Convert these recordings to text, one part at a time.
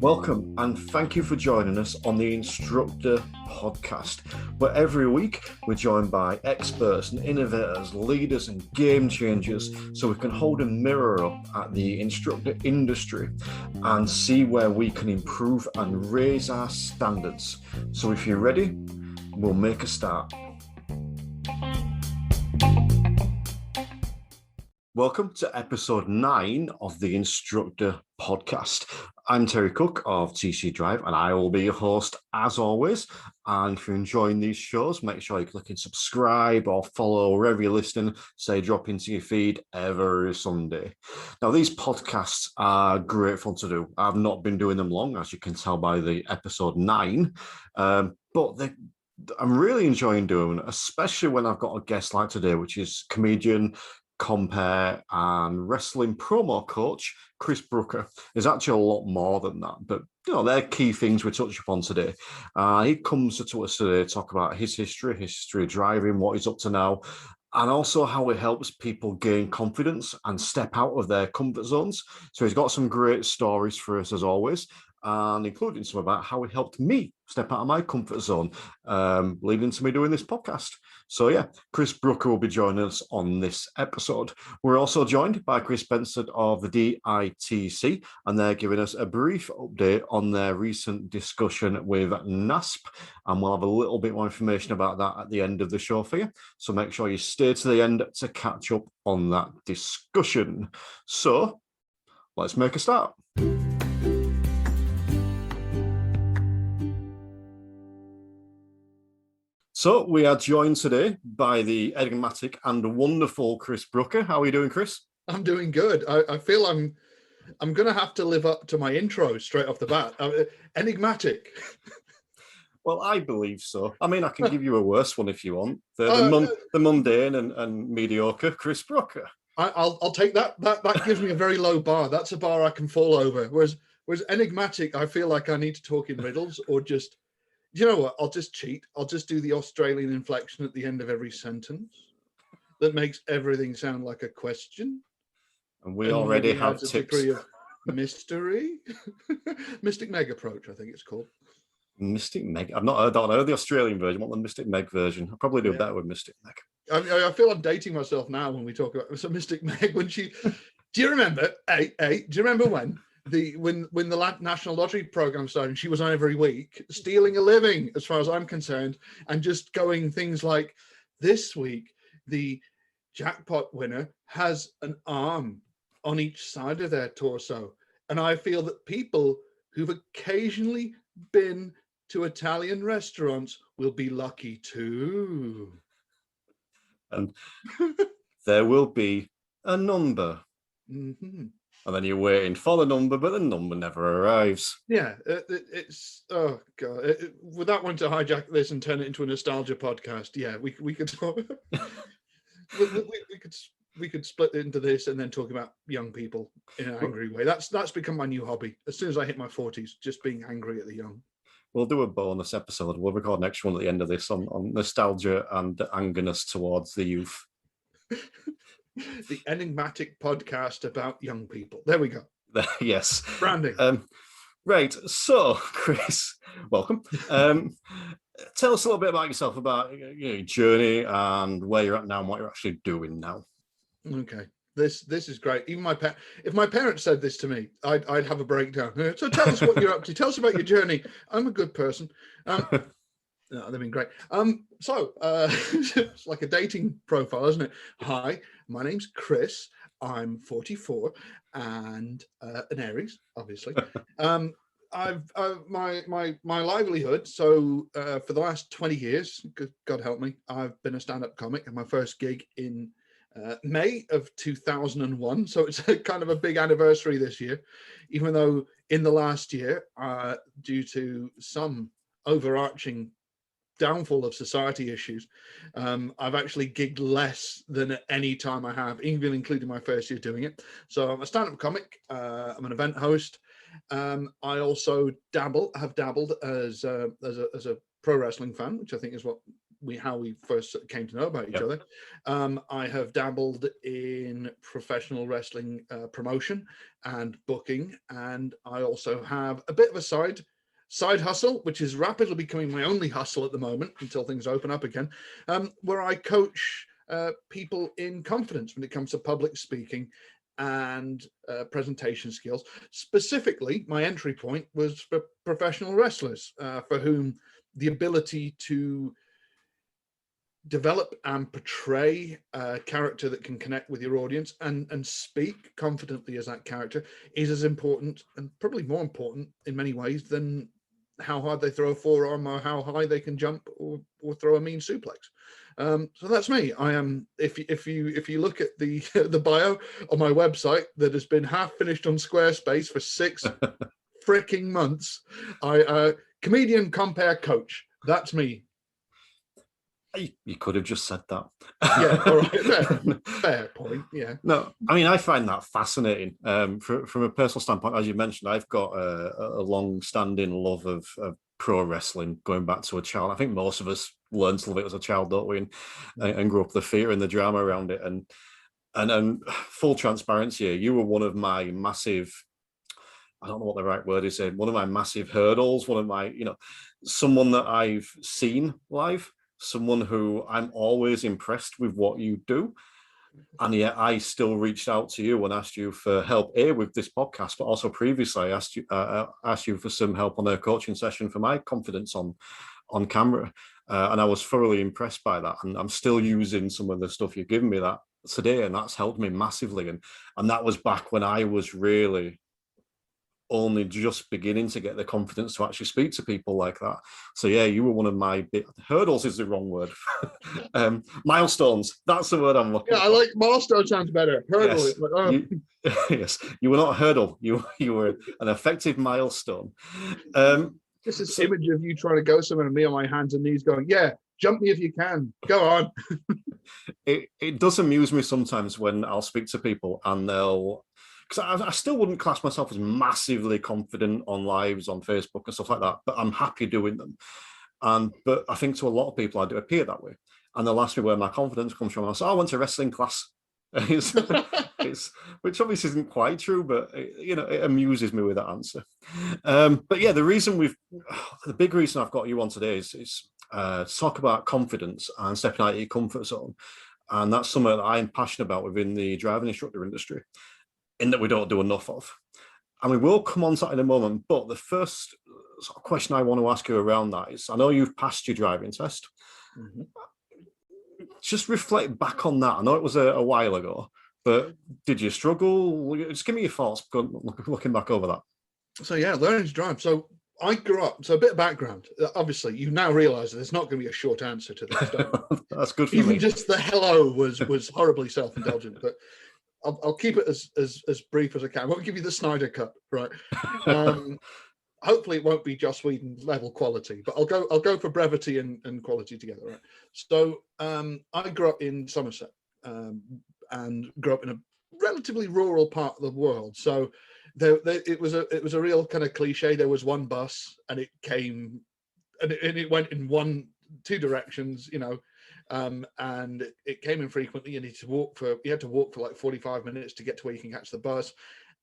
Welcome and thank you for joining us on the Instructor Podcast, where every week we're joined by experts and innovators, leaders and game changers, so we can hold a mirror up at the instructor industry and see where we can improve and raise our standards. So if you're ready, we'll make a start. Welcome to episode 9 of the Instructor Podcast. I'm Terry Cook of TC Drive, and I will be your host as always. And if you're enjoying these shows, make sure you click and subscribe or follow wherever you're listening. Say drop into your feed every Sunday. Now, these podcasts are great fun to do. I've not been doing them long, as you can tell by the episode 9, but I'm really enjoying doing it, especially when I've got a guest like today, which is comedian, compare and wrestling promo coach Chris Brooker. There's actually a lot more than that, but they're key things we touch upon today. He comes to us today to talk about his history of driving, what he's up to now, and also how it helps people gain confidence and step out of their comfort zones. So he's got some great stories for us as always, and including some about how it helped me step out of my comfort zone, leading to me doing this podcast. So yeah, Chris Brooker will be joining us on this episode. We're also joined by Chris Benson of the DITC, and they're giving us a brief update on their recent discussion with NASP, and we'll have a little bit more information about that at the end of the show for you. So make sure you stay to the end to catch up on that discussion. So let's make a start. So we are joined today by the enigmatic and wonderful Chris Brooker. How are you doing, Chris? I'm doing good. I feel I'm going to have to live up to my intro straight off the bat. Enigmatic. Well, I believe so. I mean, I can give you a worse one if you want. The mundane and mediocre Chris Brooker. I'll take that. That gives me a very low bar. That's a bar I can fall over. Whereas enigmatic, I feel like I need to talk in riddles or just... You know what? I'll just cheat. I'll just do the Australian inflection at the end of every sentence that makes everything sound like a question. And we already have tips. A degree of mystery. Mystic Meg approach, I think it's called. Mystic Meg. I've not heard the Australian version. I want the Mystic Meg version. I'll probably do better with Mystic Meg. I feel I'm dating myself now when we talk about Mystic Meg. When she, do you remember? Do you remember when? When the National Lottery program started, she was on every week, stealing a living, as far as I'm concerned, and just going things like, this week, the jackpot winner has an arm on each side of their torso. And I feel that people who've occasionally been to Italian restaurants will be lucky too. And there will be a number. Mm-hmm. And then you're waiting for the number, but the number never arrives. Yeah, it's oh god. Without wanting to hijack this and turn it into a nostalgia podcast, yeah, we could talk. we could split into this and then talk about young people in an angry way. That's become my new hobby. As soon as I hit my 40s, just being angry at the young. We'll do a bonus episode. We'll record next one at the end of this on nostalgia and angerness towards the youth. The enigmatic podcast about young people. There we go. Yes. Branding. Right. So, Chris, welcome. Tell us a little bit about yourself, about your journey and where you're at now and what you're actually doing now. Okay. This is great. Even if my parents said this to me, I'd have a breakdown. So tell us what you're up to. Tell us about your journey. I'm a good person. No, they've been great. It's like a dating profile, isn't it? Hi, my name's Chris. I'm 44 and an Aries, obviously. I've my livelihood. So for the last 20 years, God help me, I've been a stand-up comic, and my first gig in May of 2001. So it's kind of a big anniversary this year, even though in the last year, due to some overarching downfall of society issues, I've actually gigged less than at any time I have, even including my first year doing it. So I'm a stand-up comic. I'm an event host. I also have dabbled as a pro wrestling fan, which I think is what how we first came to know about each other. I have dabbled in professional wrestling promotion and booking, and I also have a bit of a side hustle, which is rapidly becoming my only hustle at the moment until things open up again, where I coach people in confidence when it comes to public speaking and presentation skills. Specifically, my entry point was for professional wrestlers, for whom the ability to develop and portray a character that can connect with your audience and speak confidently as that character is as important, and probably more important in many ways, than how hard they throw a forearm or how high they can jump or throw a mean suplex. So that's me. I am. If you look at the the bio on my website that has been half finished on Squarespace for 6 freaking months, I comedian compare coach. That's me. You could have just said that. Yeah, all right, fair point. Yeah. No, I mean, I find that fascinating. From a personal standpoint, as you mentioned, I've got a long-standing love of pro wrestling going back to a child. I think most of us learned to love it as a child, don't we? And grew up with the theatre and the drama around it. And full transparency, you were one of my massive, I don't know what the right word is, one of my massive hurdles, one of my, someone that I've seen live, someone who I'm always impressed with what you do. And yet I still reached out to you and asked you for help here with this podcast, but also previously I asked you for some help on a coaching session for my confidence on camera. And I was thoroughly impressed by that. And I'm still using some of the stuff you've given me that today, and that's helped me massively. And that was back when I was really only just beginning to get the confidence to actually speak to people like that. So yeah, you were one of my hurdles is the wrong word. Milestones. That's the word I'm looking for. I like milestone, sounds better. Hurdle. Yes. Yes, you were not a hurdle. You were an effective milestone. This is image of you trying to go somewhere and me on my hands and knees going, yeah, jump me if you can. Go on. It does amuse me sometimes when I'll speak to people and they'll, because I still wouldn't class myself as massively confident on lives on Facebook and stuff like that, but I'm happy doing them. But I think to a lot of people, I do appear that way. And they'll ask me where my confidence comes from. I say, I went to wrestling class. Which obviously isn't quite true, but it amuses me with that answer. But yeah, the big reason I've got you on today is talk about confidence and stepping out of your comfort zone. And that's something that I'm passionate about within the driving instructor industry, in that we don't do enough of. And we will come on to that in a moment. But the first sort of question I want to ask you around that is, I know you've passed your driving test. Mm-hmm. Just reflect back on that. I know it was a while ago, but did you struggle? Just give me your thoughts looking back over that. So yeah, learning to drive. So I grew up. So a bit of background. Obviously, you now realise that there's not going to be a short answer to this. That's good for Even me. Just the hello was horribly self-indulgent, but I'll keep it as brief as I can. I won't give you the Snyder cut, right? Hopefully it won't be Joss Whedon level quality, but I'll go for brevity and quality together, right? So I grew up in Somerset and grew up in a relatively rural part of the world. So it was a real kind of cliche. There was one bus and it came and it went in two directions, and it came in frequently. You had to walk for like 45 minutes to get to where you can catch the bus.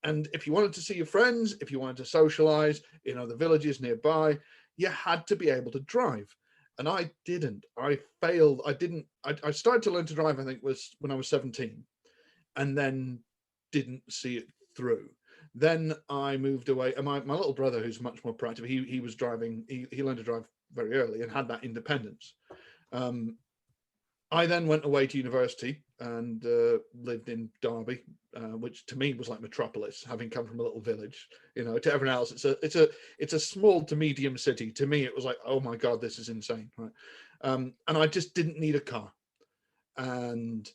And if you wanted to see your friends, if you wanted to socialize, the villages nearby, you had to be able to drive. And I didn't. I failed. I started to learn to drive, I think, was when I was 17, and then didn't see it through. Then I moved away. And my little brother, who's much more proactive, he was driving. He learned to drive very early and had that independence. I then went away to university and lived in Derby, which to me was like metropolis, having come from a little village. To everyone else, it's a small to medium city. To me, it was like, oh my God, this is insane, right? And I just didn't need a car. And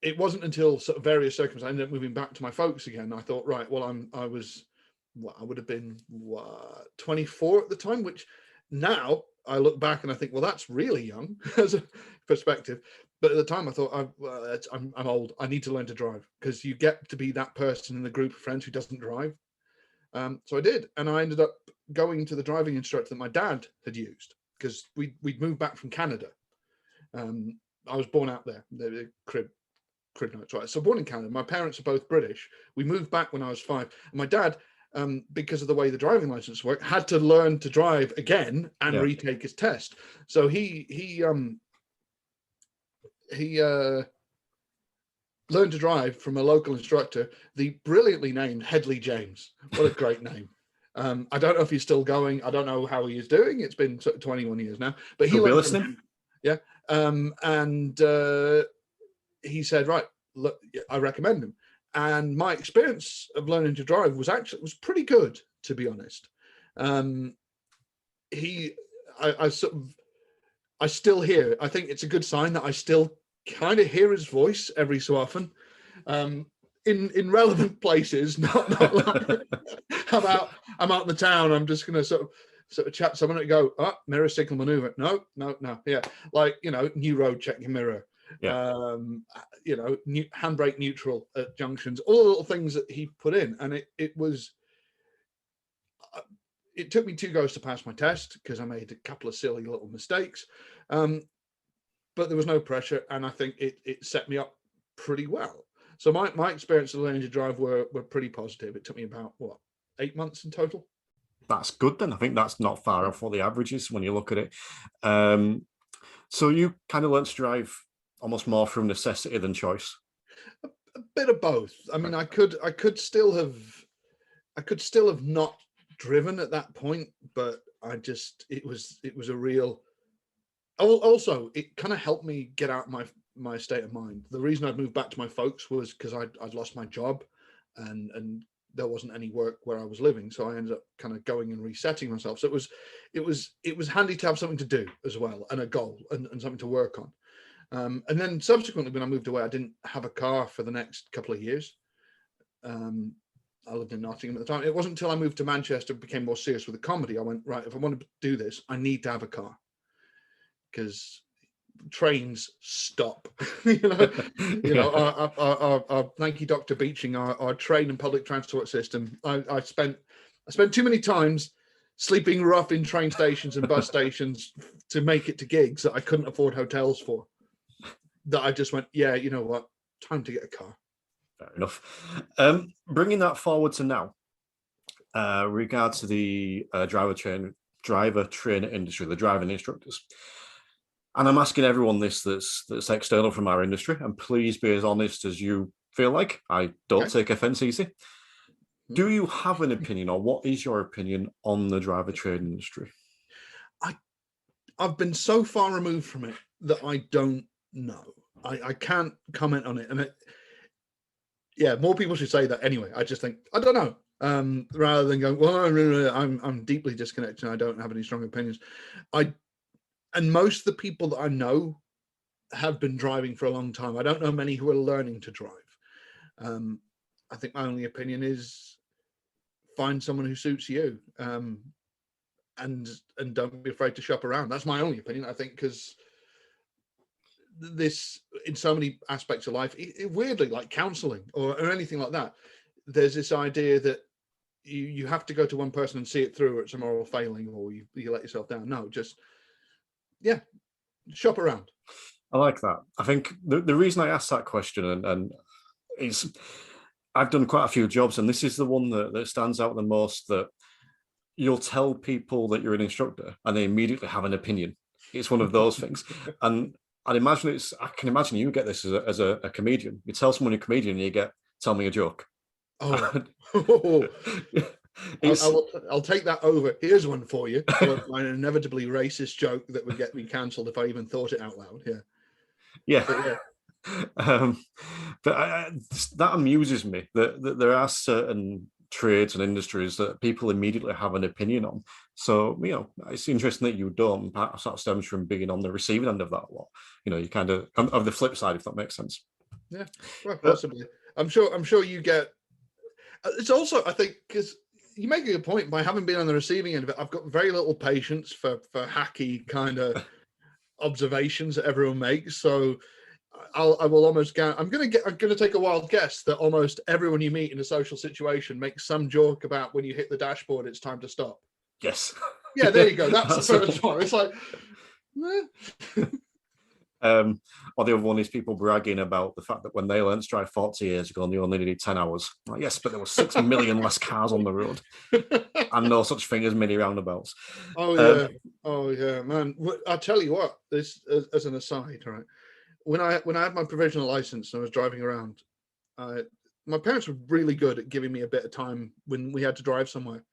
it wasn't until sort of various circumstances I ended up moving back to my folks again. I thought, right, well, I would have been 24 at the time, which now I look back and I think, well, that's really young as a perspective. But at the time I thought, I'm old. I need to learn to drive, because you get to be that person in the group of friends who doesn't drive. So I did. And I ended up going to the driving instructor that my dad had used. because we'd moved back from Canada. I was born out there, the crib notes, right? So born in Canada. My parents are both British. We moved back when I was 5. And my dad, because of the way the driving license worked, had to learn to drive again and retake his test. So he learned to drive from a local instructor, the brilliantly named Headley James. What a great name. I don't know if he's still going. I don't know how he is doing. It's been 21 years now. But he learned from him. Yeah. And he said, right, look, I recommend him. And my experience of learning to drive was pretty good, to be honest. I still hear, I think it's a good sign that I still kind of hear his voice every so often, in relevant places, not like I'm out in the town, I'm just going to sort of chat to someone and go, mirror signal maneuver. No. Yeah. Like, new road, check your mirror. Yeah. Handbrake neutral at junctions, all the little things that he put in. And it took me 2 goes to pass my test because I made a couple of silly little mistakes. But there was no pressure. And I think it set me up pretty well. So my experience of learning to drive were pretty positive. It took me about 8 months in total. That's good then. I think that's not far off what the average is when you look at it. So you kind of learned to drive almost more from necessity than choice. A bit of both. I mean, I could still have not driven at that point, but it was a real. Also, it kind of helped me get out my state of mind. The reason I'd moved back to my folks was because I'd lost my job, and there wasn't any work where I was living, so I ended up kind of going and resetting myself. So it was handy to have something to do as well, and a goal and something to work on. And then subsequently, when I moved away, I didn't have a car for the next couple of years. I lived in Nottingham at the time. It wasn't until I moved to Manchester, became more serious with the comedy, I went, right, if I want to do this, I need to have a car, because trains stop. Our thank you, Dr. Beeching, our train and public transport system. I spent too many times sleeping rough in train stations and bus stations to make it to gigs that I couldn't afford hotels for. That I just went, yeah, you know what, time to get a car. Fair enough. Bringing that forward to now, regards to the driver trainer industry, the driving instructors. And I'm asking everyone this that's external from our industry, and please be as honest as you feel like. I don't take offense easy. Do you have an opinion, or what is your opinion on the driver training industry? I've been so far removed from it that I don't know. I can't comment on it. And more people should say that anyway. I just think, I don't know. Rather than going, well, I'm deeply disconnected and I don't have any strong opinions. And most of the people that I know have been driving for a long time. I don't know many who are learning to drive. I think my only opinion is find someone who suits you, and don't be afraid to shop around. That's my only opinion, I think, because this, in so many aspects of life, it weirdly, like counseling or anything like that, there's this idea that you have to go to one person and see it through, or it's a moral failing, or you let yourself down. No, just shop around. I like that. I think the reason I asked that question and is I've done quite a few jobs, and this is the one that stands out the most, that you'll tell people that you're an instructor and they immediately have an opinion. It's one of those things. And I can imagine you get this as a comedian. You tell someone you're a comedian and you get, tell me a joke. Oh. I'll take that over. Here's one for you. An inevitably racist joke that would get me cancelled if I even thought it out loud. Yeah. But that amuses me that there are certain trades and industries that people immediately have an opinion on. So, it's interesting that you don't. Perhaps that stems from being on the receiving end of that a lot. You kind of the flip side, if that makes sense. Yeah, well, possibly. I'm sure you get. It's also, I think, because you make a good point. By having been on the receiving end of it, I've got very little patience for hacky kind of observations that everyone makes. So I will almost I'm going to take a wild guess that almost everyone you meet in a social situation makes some joke about when you hit the dashboard, it's time to stop. Yes. Yeah, there you go. That's the first one. It's like, or the other one is people bragging about the fact that when they learned to drive 40 years ago, they only needed 10 hours. Like, yes, but there were 6 million less cars on the road and no such thing as mini roundabouts. Oh yeah, man. I'll tell you what, this as an aside, right? When I had my provisional license and I was driving around, my parents were really good at giving me a bit of time when we had to drive somewhere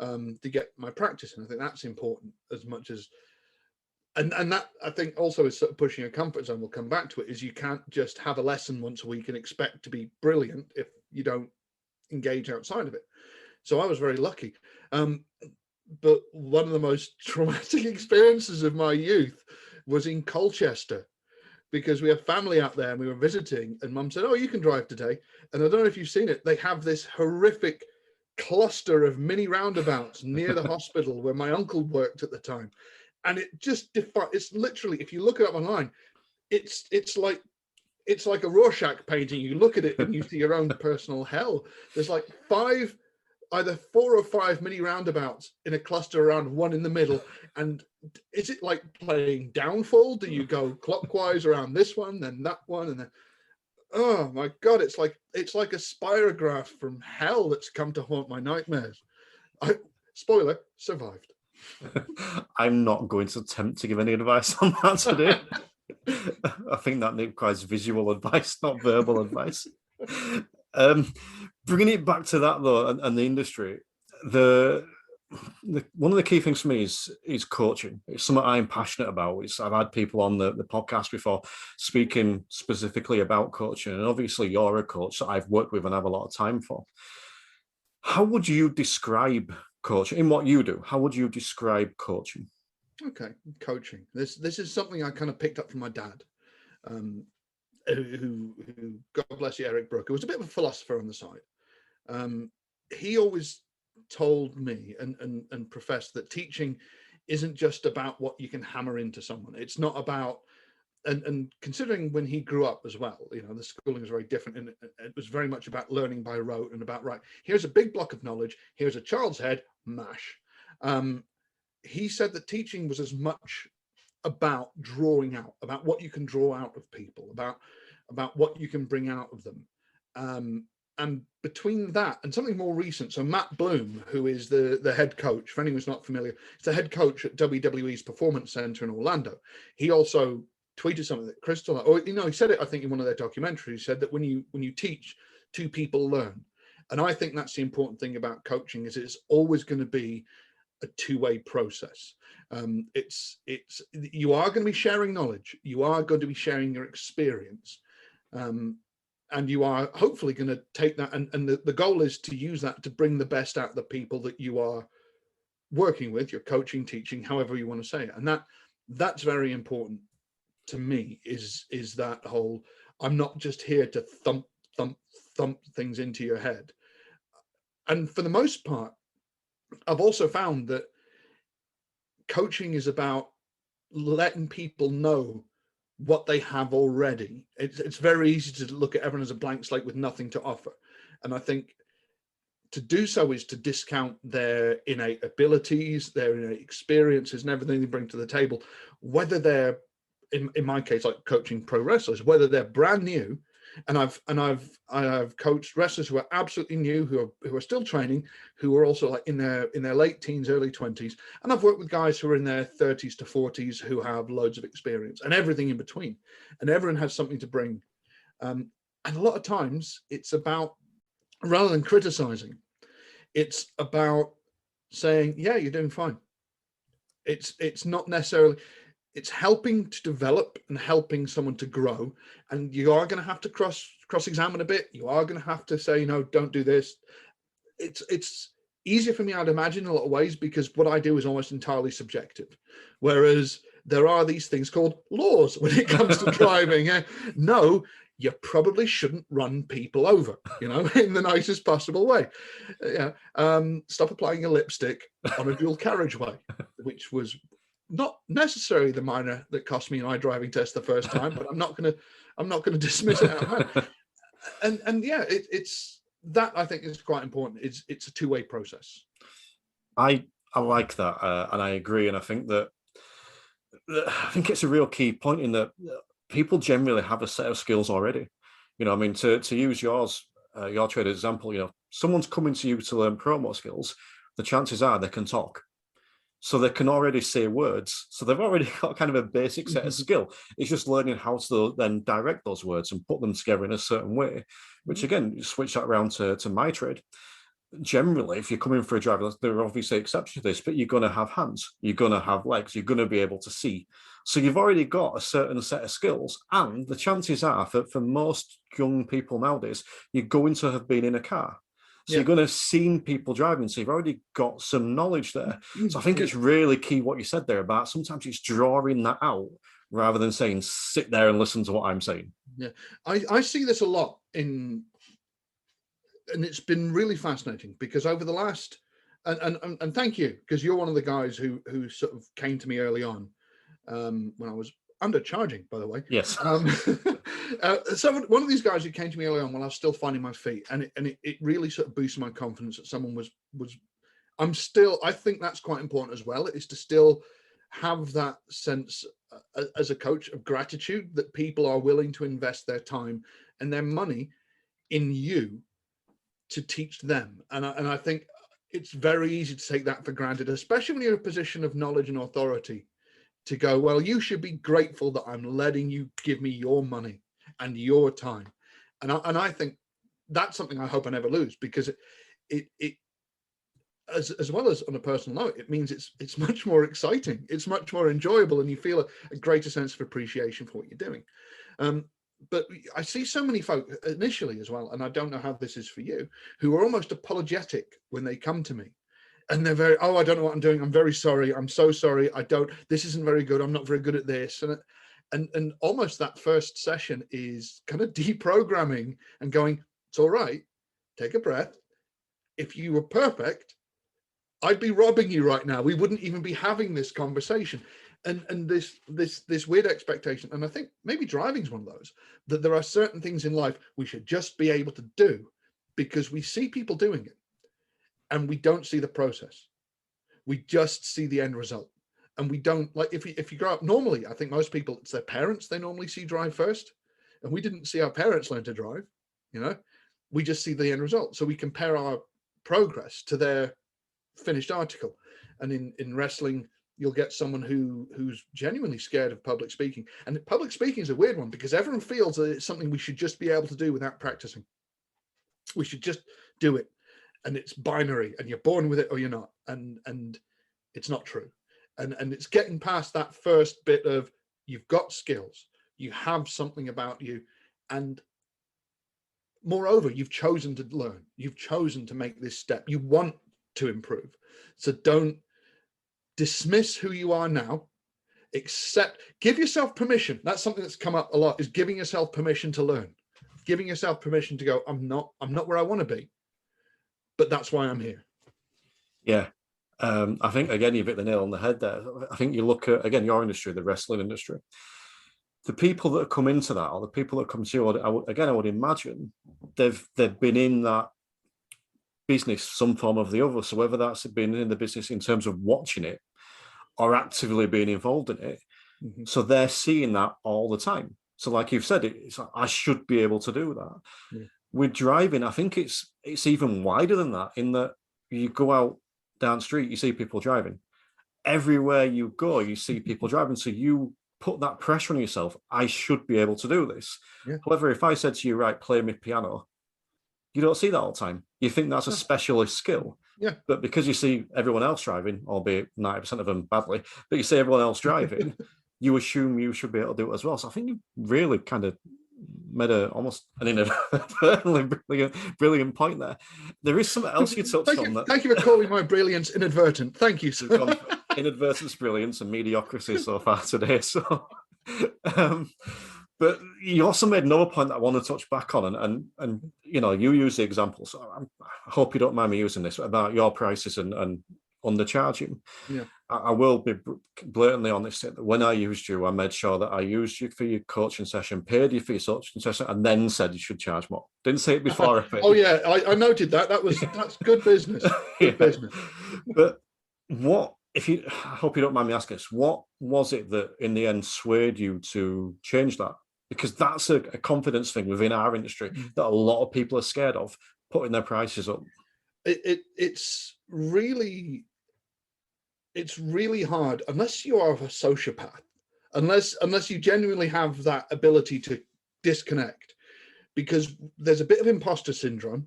to get my practice. And I think that's important as much as, and that I think also is sort of pushing a comfort zone. We'll come back to it, is you can't just have a lesson once a week and expect to be brilliant if you don't engage outside of it. So I was very lucky. But one of the most traumatic experiences of my youth was in Colchester, because we have family out there and we were visiting, and Mum said, "Oh, you can drive today." And I don't know if you've seen it, they have this horrific cluster of mini roundabouts near the hospital where my uncle worked at the time. And it just it's literally, if you look it up online, it's like a Rorschach painting. You look at it and you see your own personal hell. There's like either 4 or 5 mini roundabouts in a cluster around one in the middle. And is it like playing Downfall? Do you go clockwise around this one, then that one, and then, oh my God, it's like a spirograph from hell that's come to haunt my nightmares. Spoiler, survived. I'm not going to attempt to give any advice on that today. I think that requires visual advice, not verbal advice. Bringing it back to that though, and the industry, one of the key things for me is coaching. It's something I'm passionate about. I've had people on the podcast before speaking specifically about coaching, and obviously you're a coach that I've worked with and have a lot of time for. How would you describe coaching in what you do? How would you describe coaching? Okay, coaching. This is something I kind of picked up from my dad, who God bless you, Eric Brooker, was a bit of a philosopher on the side. He always told me and professed that teaching isn't just about what you can hammer into someone. It's not about, and considering when he grew up as well, the schooling was very different, and it was very much about learning by rote and about, right, here's a big block of knowledge, here's a child's head, mash. He said that teaching was as much about drawing out, about what you can draw out of people, about what you can bring out of them. And between that and something more recent, so Matt Bloom, who is the head coach, for anyone who's not familiar, he's the head coach at WWE's Performance Center in Orlando. He also tweeted something that Crystal, or he said it, I think, in one of their documentaries. He said that when you teach, 2 people learn. And I think that's the important thing about coaching, is it's always going to be a 2-way process. You are going to be sharing knowledge, you are going to be sharing your experience, and you are hopefully going to take that, and the goal is to use that to bring the best out of the people that you are working with, you're coaching, teaching, however you want to say it. And that's very important to me, is that whole, I'm not just here to thump things into your head. And for the most part, I've also found that coaching is about letting people know what they have already. It's very easy to look at everyone as a blank slate with nothing to offer. And I think to do so is to discount their innate abilities, their innate experiences, and everything they bring to the table, whether they're, in my case, like coaching pro wrestlers, whether they're brand new. And I've coached wrestlers who are absolutely new, who are still training, who are also like in their late teens, early 20s. And I've worked with guys who are in their 30s to 40s who have loads of experience, and everything in between. And everyone has something to bring. And a lot of times it's about, rather than criticizing, it's about saying, yeah, you're doing fine. It's not necessarily, it's helping to develop and helping someone to grow. And you are going to have to cross-examine a bit. You are going to have to say, don't do this. It's easier for me, I'd imagine, in a lot of ways, because what I do is almost entirely subjective. Whereas there are these things called laws when it comes to driving. No, you probably shouldn't run people over, in the nicest possible way. Stop applying a lipstick on a dual carriageway, which was not necessarily the minor that cost me an iDriving test the first time, but I'm not going to dismiss it out of hand. And yeah, it's that, I think, is quite important. It's a 2-way process. I I like that, and I agree. And I think it's a real key point in that people generally have a set of skills already. I mean, to use your trade example, someone's coming to you to learn promo skills. The chances are they can talk. So they can already say words. So they've already got kind of a basic set of skill. It's just learning how to then direct those words and put them together in a certain way, which again, you switch that around to my trade. Generally, if you're coming for a driver, there are obviously exceptions to this, but you're going to have hands, you're going to have legs, you're going to be able to see. So you've already got a certain set of skills. And the chances are for most young people nowadays, you're going to have been in a car. So you're going to have seen people driving. So you've already got some knowledge there. So I think it's really key what you said there about sometimes it's drawing that out rather than saying, sit there and listen to what I'm saying. Yeah, I see this a lot and it's been really fascinating because over the last, and thank you, because you're one of the guys who sort of came to me early on when I was undercharging, by the way. Yes. So one of these guys who came to me early on when I was still finding my feet, and it really sort of boosted my confidence that someone was. I think that's quite important as well, is to still have that sense as a coach of gratitude that people are willing to invest their time and their money in you to teach them. And I think it's very easy to take that for granted, especially when you're in a position of knowledge and authority, to go, well, you should be grateful that I'm letting you give me your money and your time. And I think that's something I hope I never lose, because it as well as on a personal note, it means it's much more exciting, it's much more enjoyable, and you feel a greater sense of appreciation for what you're doing. But I see so many folk initially as well, and I don't know how this is for you, who are almost apologetic when they come to me. And they're very, I don't know what I'm doing. I'm very sorry. I'm so sorry. This isn't very good. I'm not very good at this. And almost that first session is kind of deprogramming and going, it's all right. Take a breath. If you were perfect, I'd be robbing you right now. We wouldn't even be having this conversation. And this weird expectation. And I think maybe driving's one of those, that there are certain things in life we should just be able to do because we see people doing it and we don't see the process. We just see the end result. And we don't, like, if you grow up normally, I think most people, it's their parents they normally see drive first. And we didn't see our parents learn to drive, we just see the end result. So we compare our progress to their finished article. And in wrestling, you'll get someone who's genuinely scared of public speaking. And public speaking is a weird one because everyone feels that it's something we should just be able to do without practicing. We should just do it. And it's binary, and you're born with it or you're not. And it's not true. And it's getting past that first bit of, you've got skills, you have something about you, and moreover, you've chosen to learn, you've chosen to make this step, you want to improve. So don't dismiss who you are now, give yourself permission. That's something that's come up a lot, is giving yourself permission to learn, giving yourself permission to go, I'm not where I want to be, but that's why I'm here. Yeah. I think, again, you've hit the nail on the head there. I think you look at, again, your industry, the wrestling industry, the people that come into that, or the people that come to you, I would imagine they've been in that business some form of the other. So whether that's been in the business in terms of watching it or actively being involved in it, so they're seeing that all the time. So like you've said, it's like, I should be able to do that. Yeah. With driving, I think it's even wider than that, in that you go out down the street, you see people driving. Everywhere you go, you see people driving. So you put that pressure on yourself. I should be able to do this. Yeah. However, if I said to you, right, play me piano, you don't see that all the time. You think that's a specialist skill. Yeah. But because you see everyone else driving, albeit 90% of them badly, but you see everyone else driving, you assume you should be able to do it as well. So I think you really kind of made almost an inadvertently brilliant point there. There is something else you touched on. Thank you for calling my brilliance inadvertent. Thank you. Inadvertence, brilliance, and mediocrity so far today. So, but you also made another point that I want to touch back on, and you use the example. So I hope you don't mind me using this about your prices and undercharging. Yeah. I will be blatantly honest that when I used you, I made sure that I used you for your coaching session, paid you for your coaching session, and then said you should charge more. Didn't say it before I paid. Oh yeah, I noted that. That's good business. Good business. But What, if you, I hope you don't mind me asking this, what was it that in the end swayed you to change that? Because that's a confidence thing within our industry that a lot of people are scared of, putting their prices up. It's really hard unless you are a sociopath, unless you genuinely have that ability to disconnect, because there's a bit of imposter syndrome.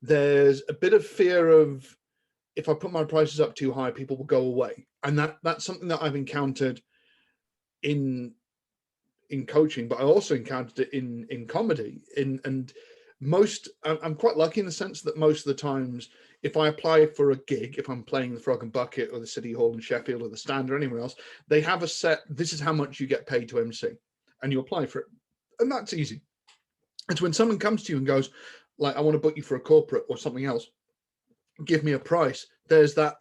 There's a bit of fear of, if I put my prices up too high, people will go away. And that's something that I've encountered in coaching, but I also encountered it in comedy. I'm quite lucky in the sense that most of the times, if I apply for a gig, if I'm playing the Frog and Bucket or the City Hall in Sheffield or the Stand or anywhere else, they have a set, this is how much you get paid to MC, and you apply for it. And that's easy. It's when someone comes to you and goes, like, I want to book you for a corporate or something else, give me a price. There's that,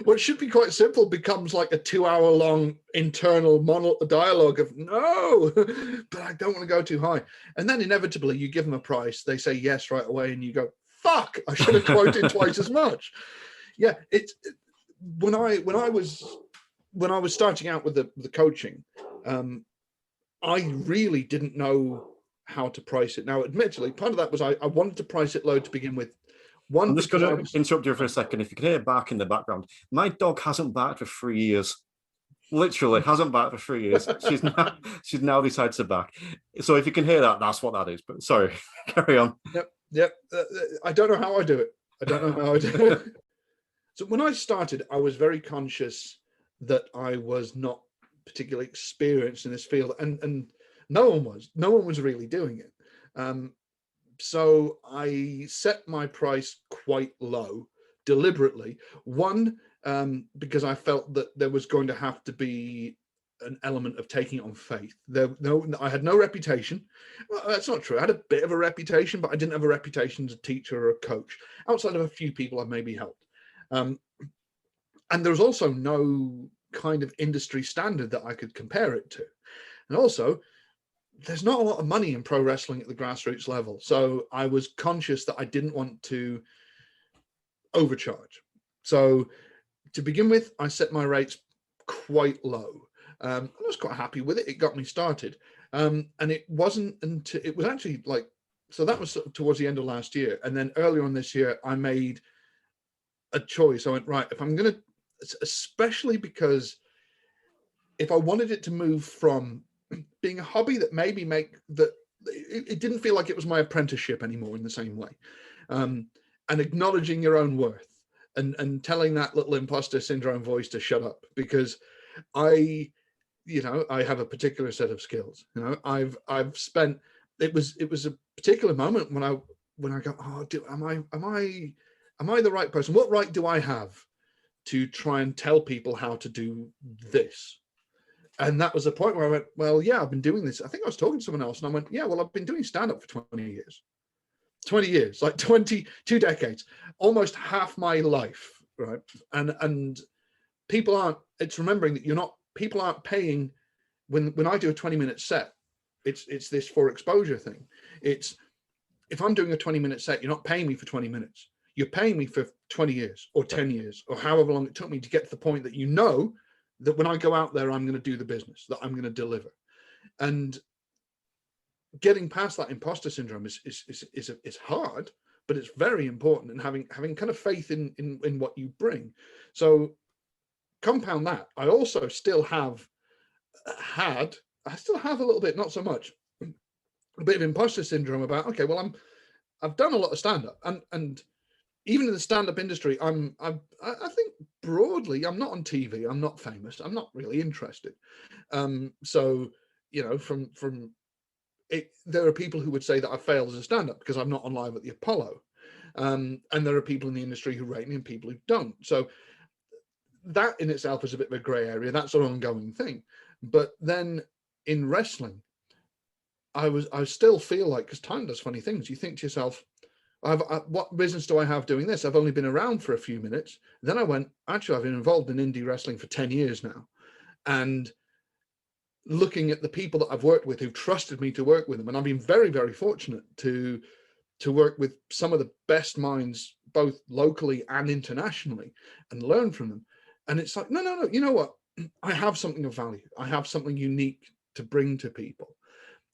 what should be quite simple becomes like a 2-hour long internal dialogue of no, but I don't want to go too high. And then inevitably you give them a price, they say yes right away, and you go, fuck, I should have quoted twice as much. Yeah, when I was starting out with the coaching, I really didn't know how to price it. Now, admittedly, part of that was I wanted to price it low to begin with. I'm just going to interrupt you for a second. If you can hear it bark in the background, my dog hasn't barked for 3 years. Literally hasn't barked for 3 years. She's now decided to bark. So if you can hear that, that's what that is. But sorry, carry on. Yep. I don't know how I do it. So when I started, I was very conscious that I was not particularly experienced in this field, and no one was really doing it. So I set my price quite low deliberately. One, because I felt that there was going to have to be an element of taking it on faith. I had no reputation. Well, that's not true. I had a bit of a reputation, but I didn't have a reputation as a teacher or a coach, outside of a few people I've maybe helped. And there was also no kind of industry standard that I could compare it to. And also, there's not a lot of money in pro wrestling at the grassroots level. So I was conscious that I didn't want to overcharge. So to begin with, I set my rates quite low. I was quite happy with it. It got me started. And it wasn't until it was actually like, so that was towards the end of last year. And then earlier on this year, I made a choice. I went, right, if I'm going to, especially because if I wanted it to move from being a hobby that maybe it didn't feel like it was my apprenticeship anymore in the same way, and acknowledging your own worth and telling that little imposter syndrome voice to shut up, because I have a particular set of skills. I've spent, it was a particular moment when I go, oh, am I the right person? What right do I have to try and tell people how to do this? And that was the point where I went, well, yeah, I've been doing this. I think I was talking to someone else and I went, yeah, well, I've been doing stand-up for 20 years, like 22 decades, almost half my life, right? And people it's remembering that people aren't paying when I do a 20-minute set, it's this for exposure thing. It's, if I'm doing a 20-minute set, you're not paying me for 20 minutes. You're paying me for 20 years or 10 years or however long it took me to get to the point that that when I go out there, I'm going to do the business, that I'm going to deliver. And getting past that imposter syndrome is hard, but it's very important. And having kind of faith in what you bring. So compound that, I also still have a little bit, not so much, a bit of imposter syndrome about, okay, well, I've done a lot of stand-up, and even in the stand-up industry, I think broadly, I'm not on TV, I'm not famous, I'm not really interested. So, from it, there are people who would say that I failed as a stand-up because I'm not on Live at the Apollo. And there are people in the industry who rate me and people who don't. So that in itself is a bit of a gray area. That's an ongoing thing. But then in wrestling, I still feel like, because time does funny things, you think to yourself, what business do I have doing this? I've only been around for a few minutes. Then I went, actually, I've been involved in indie wrestling for 10 years now. And looking at the people that I've worked with who've trusted me to work with them, and I've been very, very fortunate to work with some of the best minds, both locally and internationally, and learn from them. And it's like, no, you know what? I have something of value. I have something unique to bring to people.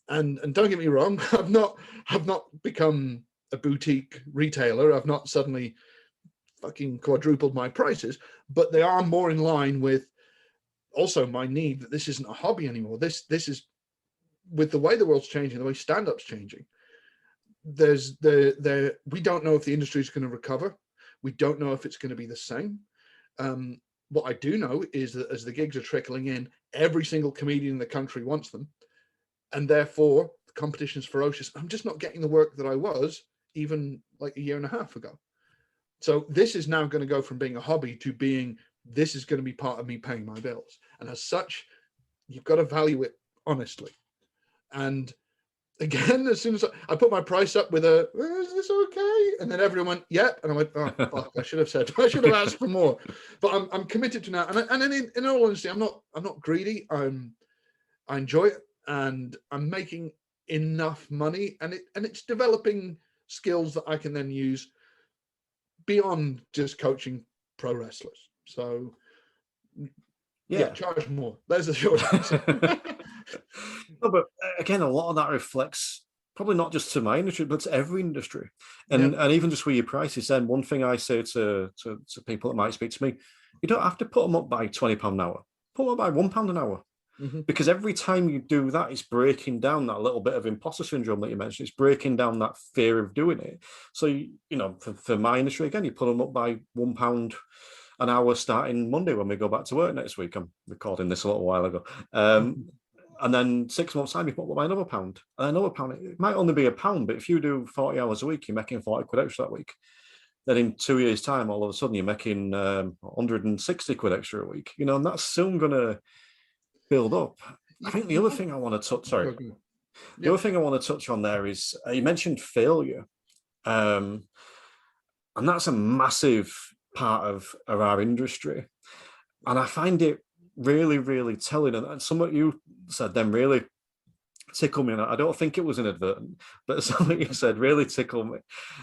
And don't get me wrong, I've not become a boutique retailer. I've not suddenly fucking quadrupled my prices, but they are more in line with also my need that this isn't a hobby anymore. This is, with the way the world's changing, the way stand-up's changing, we don't know if the industry is going to recover. We don't know if it's going to be the same. What I do know is that as the gigs are trickling in, every single comedian in the country wants them, and therefore the competition is ferocious. I'm just not getting the work that I was even like a year and a half ago. So this is now going to go from being a hobby to being, this is going to be part of me paying my bills. And as such, you've got to value it honestly. And again, as soon as I put my price up with is this okay? And then everyone went, yep. And I went, oh, fuck, I should have asked for more. But I'm committed to now. And in all honesty, I'm not greedy. I enjoy it, and I'm making enough money, and it's developing skills that I can then use beyond just coaching pro wrestlers. So yeah, charge more. There's the short answer. No, but again, a lot of that reflects probably not just to my industry, but to every industry. And even just with your prices, then one thing I say to people that might speak to me, you don't have to put them up by £20 an hour. Put them up by £1 an hour. Mm-hmm. Because every time you do that, it's breaking down that little bit of imposter syndrome that you mentioned. It's breaking down that fear of doing it. So, you know, for my industry, again, you put them up by £1 an hour starting Monday when we go back to work next week. I'm recording this a little while ago. And then 6 months' time, you put up by another pound. And another pound. It might only be £1, but if you do 40 hours a week, you're making 40 quid extra that week. Then in 2 years' time, all of a sudden, you're making 160 quid extra a week. You know, and that's soon going to build up. I think the other thing I want to touch, the other thing I want to touch on there is you mentioned failure. And that's a massive part of our industry. And I find it really, really telling. And something you said then really tickled me. And I don't think it was inadvertent, but something you said really tickled me.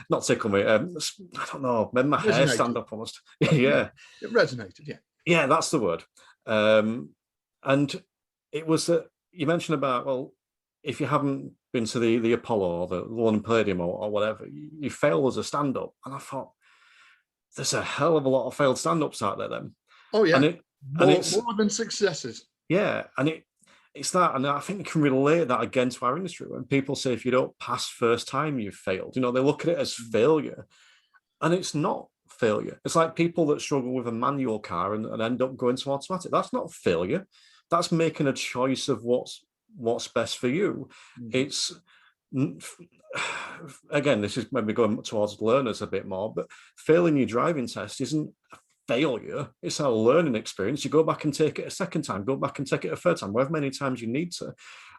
Not tickled me. I don't know. Made my hair stand up almost. Yeah. It resonated. Yeah. Yeah, that's the word. And it was that you mentioned about, well, if you haven't been to the Apollo or the London Palladium or whatever, you fail as a stand-up. And I thought, there's a hell of a lot of failed stand-ups out there then. Oh, yeah. More than successes. Yeah. And it's that. And I think you can relate that again to our industry. When people say, if you don't pass first time, you've failed. You know, they look at it as failure. And it's not failure. It's like people that struggle with a manual car and end up going to automatic. That's not failure. That's making a choice of what's best for you. It's, again, this is maybe going towards learners a bit more, but failing your driving test isn't a failure. It's a learning experience. You go back and take it a second time, go back and take it a third time, however many times you need to.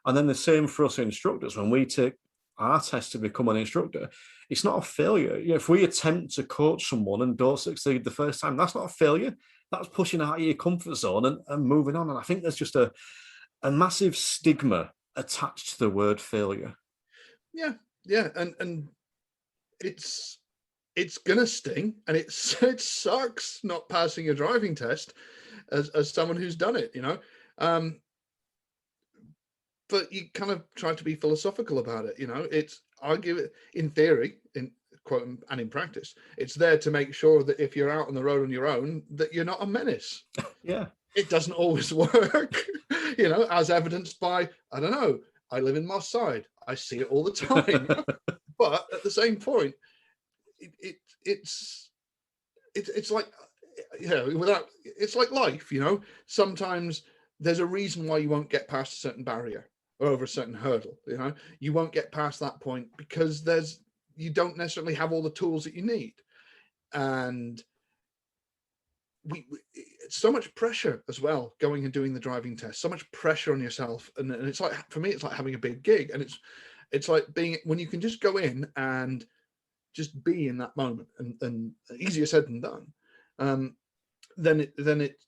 And then the same for us instructors. When we take our test to become an instructor, it's not a failure. You know, if we attempt to coach someone and don't succeed the first time, that's not a failure. That's pushing out of your comfort zone and moving on. And I think there's just a massive stigma attached to the word failure. Yeah. And it's gonna sting, and it sucks not passing a driving test as someone who's done it, you know. But you kind of try to be philosophical about it, you know. I'll give it, in theory, in quote, and in practice, it's there to make sure that if you're out on the road on your own, that you're not a menace. Yeah. It doesn't always work, you know, as evidenced by, I don't know, I live in Moss Side. I see it all the time. But at the same point, it's like, you know, it's like life, you know. Sometimes there's a reason why you won't get past a certain barrier or over a certain hurdle, you know. You won't get past that point because you don't necessarily have all the tools that you need. And it's so much pressure as well, going and doing the driving test, so much pressure on yourself. And it's like, for me, it's like having a big gig, and it's like being, when you can just go in and just be in that moment, and easier said than done. Then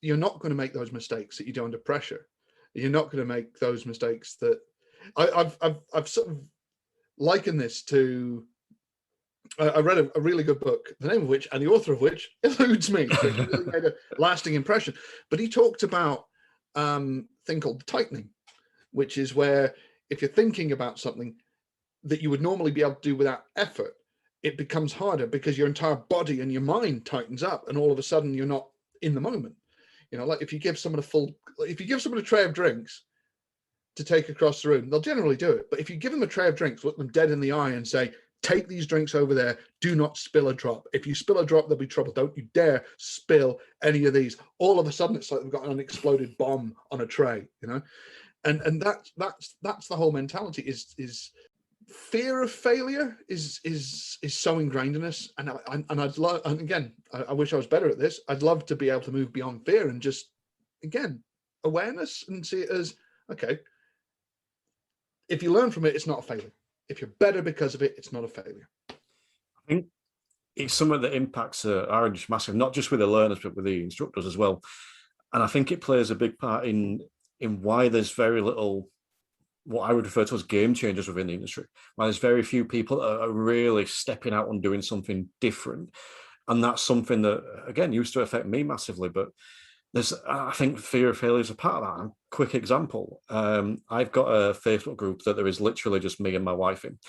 you're not going to make those mistakes that you do under pressure. You're not going to make those mistakes that I've sort of likened this to I read a really good book, the name of which and the author of which eludes me, which really made a lasting impression. But he talked about thing called tightening, which is where if you're thinking about something that you would normally be able to do without effort, it becomes harder because your entire body and your mind tightens up, and all of a sudden you're not in the moment. Like if you give someone a tray of drinks to take across the room, they'll generally do it. But if you give them a tray of drinks, look them dead in the eye and say, take these drinks over there, do not spill a drop. If you spill a drop, there'll be trouble. Don't you dare spill any of these. All of a sudden, it's like they've got an unexploded bomb on a tray, and that's the whole mentality is fear of failure is so ingrained in us. And I'd love, and again, I wish I was better at this. I'd love to be able to move beyond fear and just, again, awareness and see it as, okay, if you learn from it, it's not a failure. If you're better because of it, it's not a failure. I think it's something that impacts our industry massive, not just with the learners, but with the instructors as well. And I think it plays a big part in why there's very little, what I would refer to as game changers within the industry. Why there's very few people that are really stepping out and doing something different. And that's something that, again, used to affect me massively, but I think fear of failure is a part of that. A quick example. I've got a Facebook group that there is literally just me and my wife in,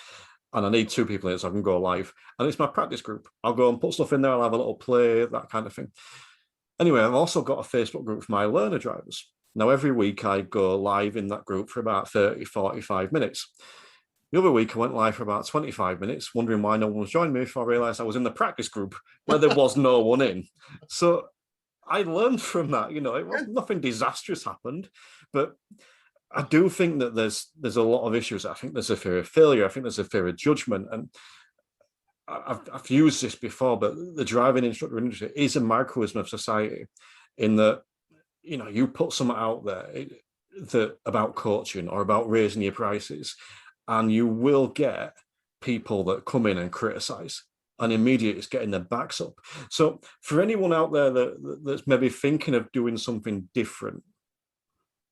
and I need 2 people in it so I can go live. And it's my practice group. I'll go and put stuff in there. I'll have a little play, that kind of thing. Anyway, I've also got a Facebook group for my learner drivers. Now, every week I go live in that group for about 30, 45 minutes. The other week I went live for about 25 minutes, wondering why no one was joining me before I realized I was in the practice group where there was no one in. So I learned from that, nothing disastrous happened, but I do think that there's a lot of issues. I think there's a fear of failure. I think there's a fear of judgment. And I've used this before, but the driving instructor industry is a microcosm of society in that, you put something out there about coaching or about raising your prices, and you will get people that come in and criticize. And immediately it's getting their backs up. So for anyone out there that's maybe thinking of doing something different,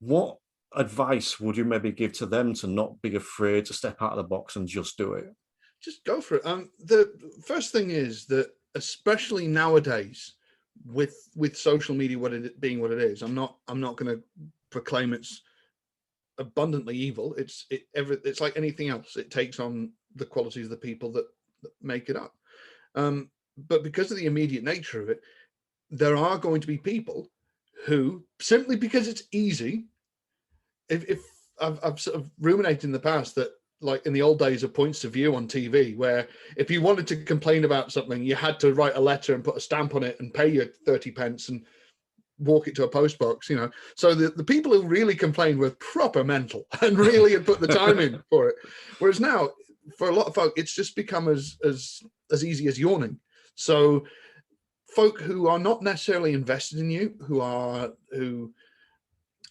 what advice would you maybe give to them to not be afraid to step out of the box and just do it? Just go for it. The first thing is that, especially nowadays, with social media being what it is, I'm not going to proclaim it's abundantly evil. It's like anything else. It takes on the qualities of the people that make it up. But because of the immediate nature of it, there are going to be people who, simply because it's easy, if I've sort of ruminated in the past that, like in the old days of points of view on TV, where if you wanted to complain about something, you had to write a letter and put a stamp on it and pay your 30 pence and walk it to a post box, So the people who really complained were proper mental and really had put the time in for it. Whereas now, for a lot of folk, it's just become as easy as yawning. So folk who are not necessarily invested in you,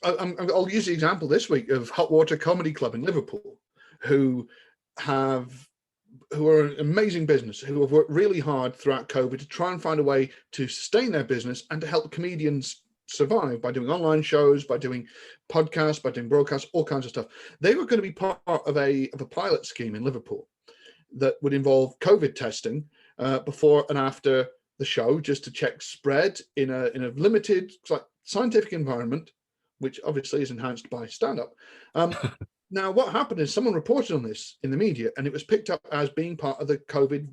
I'll use the example this week of Hot Water Comedy Club in Liverpool, who are an amazing business, who have worked really hard throughout COVID to try and find a way to sustain their business and to help comedians survive by doing online shows, by doing podcasts, by doing broadcasts, all kinds of stuff. They were going to be part of a pilot scheme in Liverpool that would involve COVID testing before and after the show, just to check spread in a limited scientific environment, which obviously is enhanced by stand-up. Now, what happened is someone reported on this in the media, and it was picked up as being part of the COVID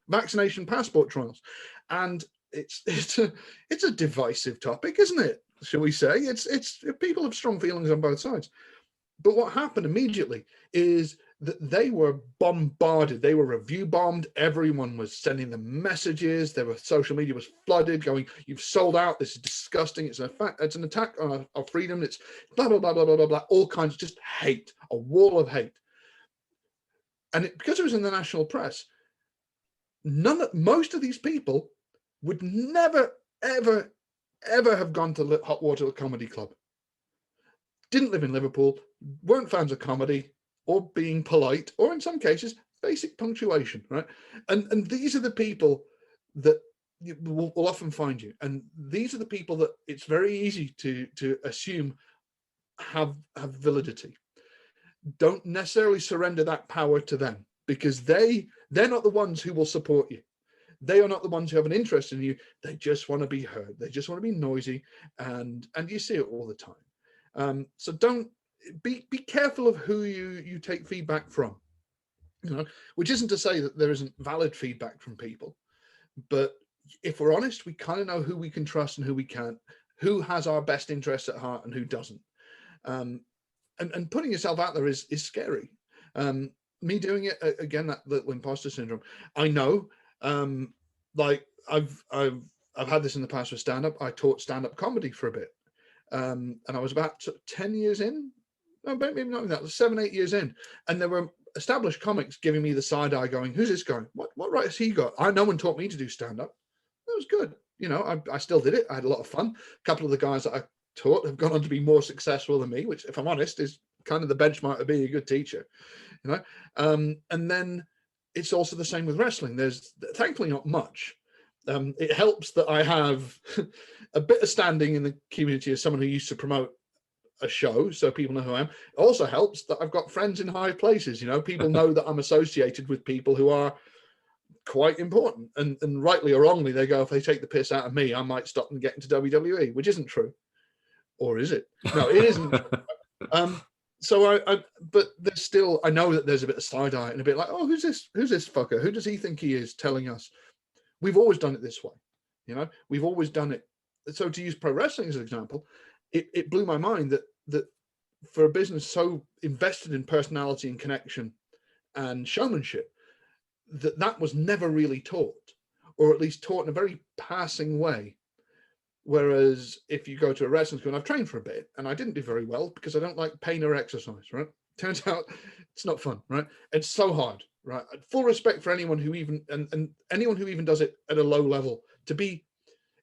vaccination passport trials. And it's a divisive topic, isn't it? Shall we say? It's people have strong feelings on both sides. But what happened immediately is that they were bombarded. They were review bombed. Everyone was sending them messages. Social media was flooded, going, "You've sold out. This is disgusting. It's an attack on our freedom. It's blah blah blah blah blah blah blah." All kinds of just hate, a wall of hate. And because it was in the national press, most of these people would never, ever, ever have gone to Hot Water Comedy Club. Didn't live in Liverpool, weren't fans of comedy or being polite, or in some cases, basic punctuation, right? And these are the people that will often find you. And these are the people that it's very easy to assume have validity. Don't necessarily surrender that power to them. because they're not the ones who will support you. They are not the ones who have an interest in you. They just want to be heard. They just want to be noisy, and you see it all the time. So don't be careful of who you take feedback from. Which isn't to say that there isn't valid feedback from people, but if we're honest, we kind of know who we can trust and who we can't, who has our best interests at heart and who doesn't. And putting yourself out there is scary. Me doing it again, that little imposter syndrome. I know, like I've had this in the past with stand-up. I taught stand-up comedy for a bit, and I was about 10 years in. No, maybe not that. 7-8 years in, and there were established comics giving me the side eye, going, "Who's this guy? What right has he got? No one taught me to do stand-up." That was good. I still did it. I had a lot of fun. A couple of the guys that I taught have gone on to be more successful than me, which, if I'm honest, is kind of the benchmark of being a good teacher. And then it's also the same with wrestling. There's thankfully not much. It helps that I have a bit of standing in the community as someone who used to promote a show, so people know who I am. It also helps that I've got friends in high places. People know that I'm associated with people who are quite important, and rightly or wrongly, they go, if they take the piss out of me, I might stop them getting to WWE, which isn't true. Or is it? No, it isn't. So but there's still, I know that there's a bit of side eye and a bit like, oh, who's this fucker? Who does he think he is telling us? We've always done it this way. We've always done it. So to use pro wrestling as an example, it blew my mind that for a business so invested in personality and connection and showmanship, that was never really taught, or at least taught in a very passing way. Whereas if you go to a wrestling school, and I've trained for a bit, and I didn't do very well because I don't like pain or exercise, right? Turns out it's not fun, right? It's so hard, right? Full respect for anyone who even, and anyone who even does it at a low level,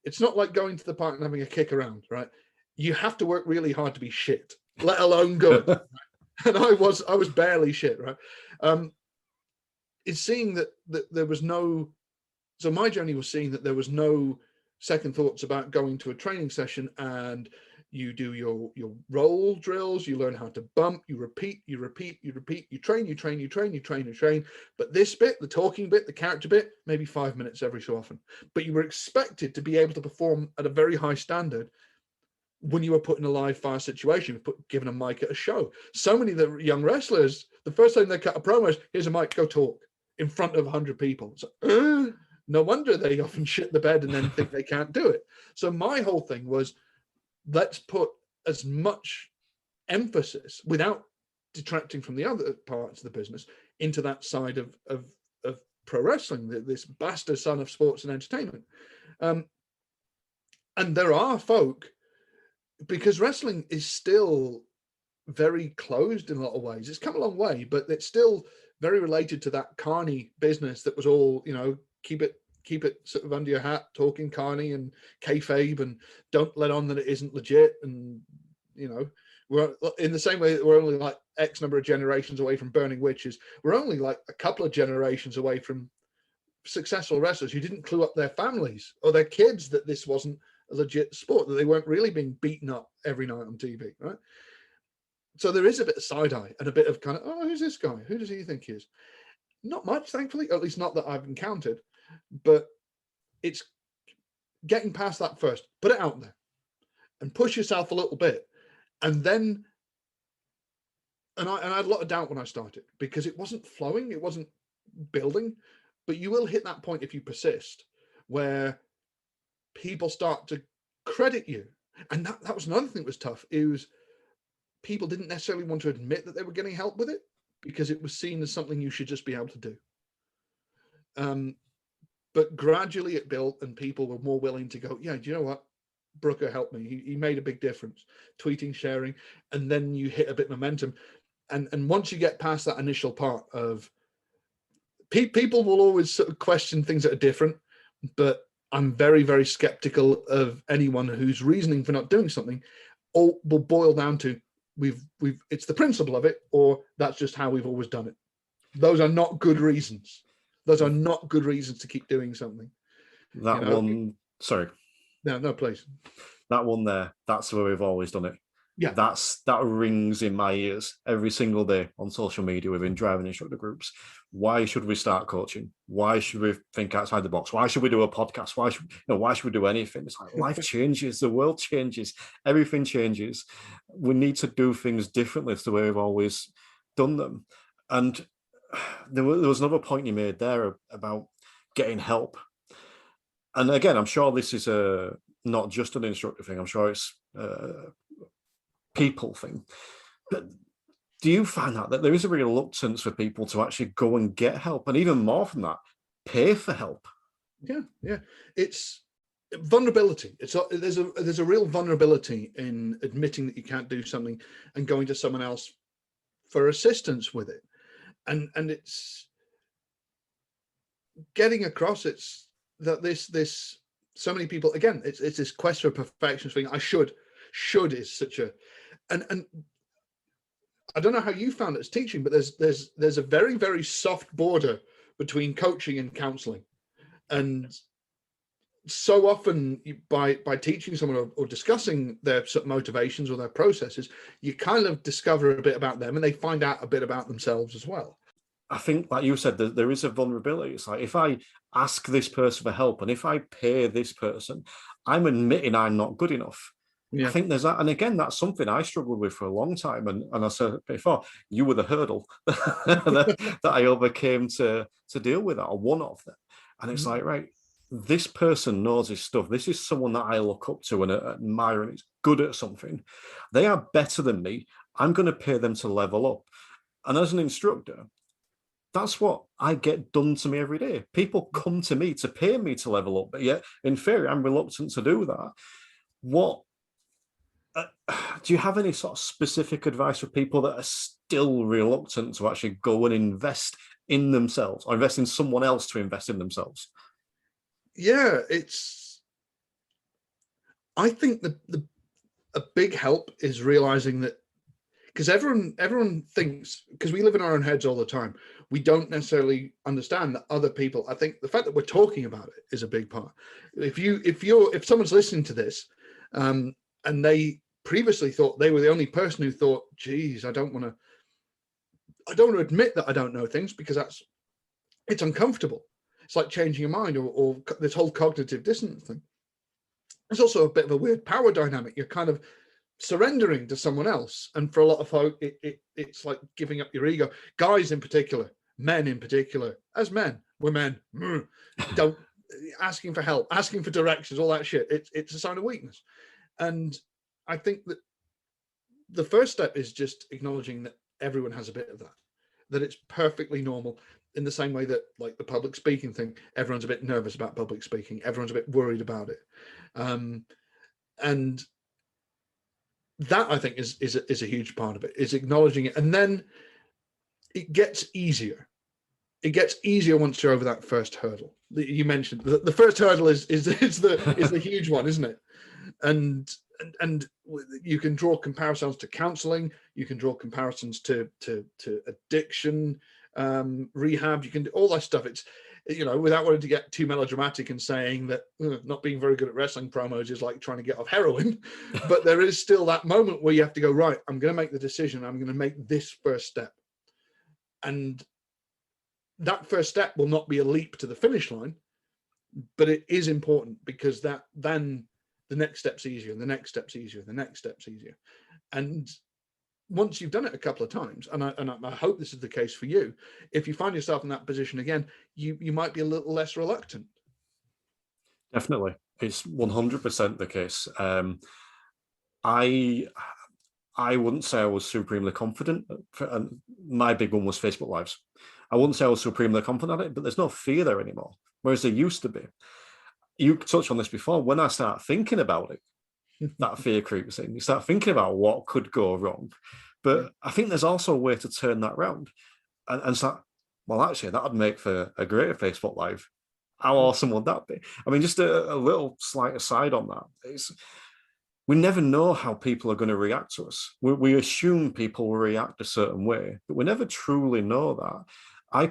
it's not like going to the park and having a kick around, right? You have to work really hard to be shit, let alone good. Right? And I was barely shit, right? It's seeing that there was no, so my journey was seeing that there was no second thoughts about going to a training session, and you do your roll drills, you learn how to bump, you repeat, you train. But this bit, the talking bit, the character bit, maybe 5 minutes every so often. But you were expected to be able to perform at a very high standard when you were put in a live fire situation, given a mic at a show. So many of the young wrestlers, the first time they cut a promo is, here's a mic, go talk in front of 100 people. So, no wonder they often shit the bed and then think they can't do it. So my whole thing was, let's put as much emphasis, without detracting from the other parts of the business, into that side of pro wrestling, this bastard son of sports and entertainment. And there are folk, because wrestling is still very closed in a lot of ways. It's come a long way, but it's still very related to that carny business that was all, keep it sort of under your hat, talking carny and kayfabe, and don't let on that it isn't legit. And we're in the same way that we're only like X number of generations away from burning witches. We're only like a couple of generations away from successful wrestlers who didn't clue up their families or their kids that this wasn't a legit sport, that they weren't really being beaten up every night on TV, right? So there is a bit of side eye and a bit of kind of, oh, who's this guy? Who does he think he is? Not much, thankfully, at least not that I've encountered. But it's getting past that first. Put it out there and push yourself a little bit. And then, and I had a lot of doubt when I started, because it wasn't flowing, it wasn't building. But you will hit that point if you persist, where people start to credit you. And that was another thing that was tough. It was, people didn't necessarily want to admit that they were getting help with it, because it was seen as something you should just be able to do. But gradually it built, and people were more willing to go, yeah, do you know what? Brooker helped me. He made a big difference. Tweeting, sharing, and then you hit a bit of momentum. And once you get past that initial part of, people will always sort of question things that are different, but I'm very, very skeptical of anyone whose reasoning for not doing something all will boil down to, it's the principle of it, or that's just how we've always done it. Those are not good reasons. Those are not good reasons to keep doing something. One, sorry. No, please. That one there, that's the way we've always done it. Yeah. That rings in my ears every single day on social media within driving instructor groups. Why should we start coaching? Why should we think outside the box? Why should we do a podcast? Why should we do anything? It's like life changes, the world changes, everything changes. We need to do things differently to the way we've always done them. And there was another point you made there about getting help. And again, I'm sure this is not just an instructor thing. I'm sure it's people thing. But do you find that there is a reluctance for people to actually go and get help, and even more than that, pay for help? Yeah. It's vulnerability. There's a real vulnerability in admitting that you can't do something and going to someone else for assistance with it, and it's getting across. It's that this so many people, again, it's this quest for perfection thing. I should is such a and I don't know how you found it as teaching, but there's a very, very soft border between coaching and counseling. And so often by teaching someone or discussing their motivations or their processes, you kind of discover a bit about them, and they find out a bit about themselves as well. I think, like you said, there is a vulnerability. It's like, if I ask this person for help and if I pay this person, I'm admitting I'm not good enough. Yeah. I think there's that. And again, that's something I struggled with for a long time. And I said before, you were the hurdle that I overcame to deal with that, or one of them. And it's like, right, this person knows his stuff. This is someone that I look up to and admire, and is good at something. They are better than me. I'm going to pay them to level up. And as an instructor, that's what I get done to me every day. People come to me to pay me to level up, but yet in theory, I'm reluctant to do that. What do you have any sort of specific advice for people that are still reluctant to actually go and invest in themselves, or invest in someone else to invest in themselves? Yeah, I think a big help is realizing that, because everyone thinks, because we live in our own heads all the time, we don't necessarily understand that other people. I think the fact that we're talking about it is a big part. If someone's listening to this, and they previously thought they were the only person who thought, geez, I don't want to admit that I don't know things, because it's uncomfortable. It's like changing your mind, or this whole cognitive dissonance thing. There's also a bit of a weird power dynamic. You're kind of surrendering to someone else, and for a lot of folk, it's like giving up your ego. Guys in particular, men in particular, as men, we're men. Don't asking for help, asking for directions, all that shit. It's a sign of weakness. And I think that the first step is just acknowledging that everyone has a bit of that it's perfectly normal. In the same way that, like the public speaking thing, everyone's a bit nervous about public speaking. Everyone's a bit worried about it. And that, I think, is a huge part of it, is acknowledging it. And then it gets easier. It gets easier once you're over that first hurdle that you mentioned. The first hurdle is the huge one, isn't it? And you can draw comparisons to counseling. You can draw comparisons to addiction, rehab. You can do all that stuff. It's, without wanting to get too melodramatic and saying that not being very good at wrestling promos is like trying to get off heroin, but there is still that moment where you have to go, right, I'm going to make the decision. I'm going to make this first step. And that first step will not be a leap to the finish line, but it is important, because then the next step's easier, and the next step's easier, and the next step's easier. And once you've done it a couple of times, and I hope this is the case for you, if you find yourself in that position again, you might be a little less reluctant. Definitely. It's 100% the case. I wouldn't say I was supremely confident. My big one was Facebook Lives. I wouldn't say I was supremely confident at it, but there's no fear there anymore, whereas there used to be. You touched on this before. When I start thinking about it, that fear creeps in. You start thinking about what could go wrong. But I think there's also a way to turn that around and start, well, actually, that would make for a greater Facebook Live. How awesome would that be? I mean, just a little slight aside on that. We never know how people are going to react to us. We assume people will react a certain way, but we never truly know that. I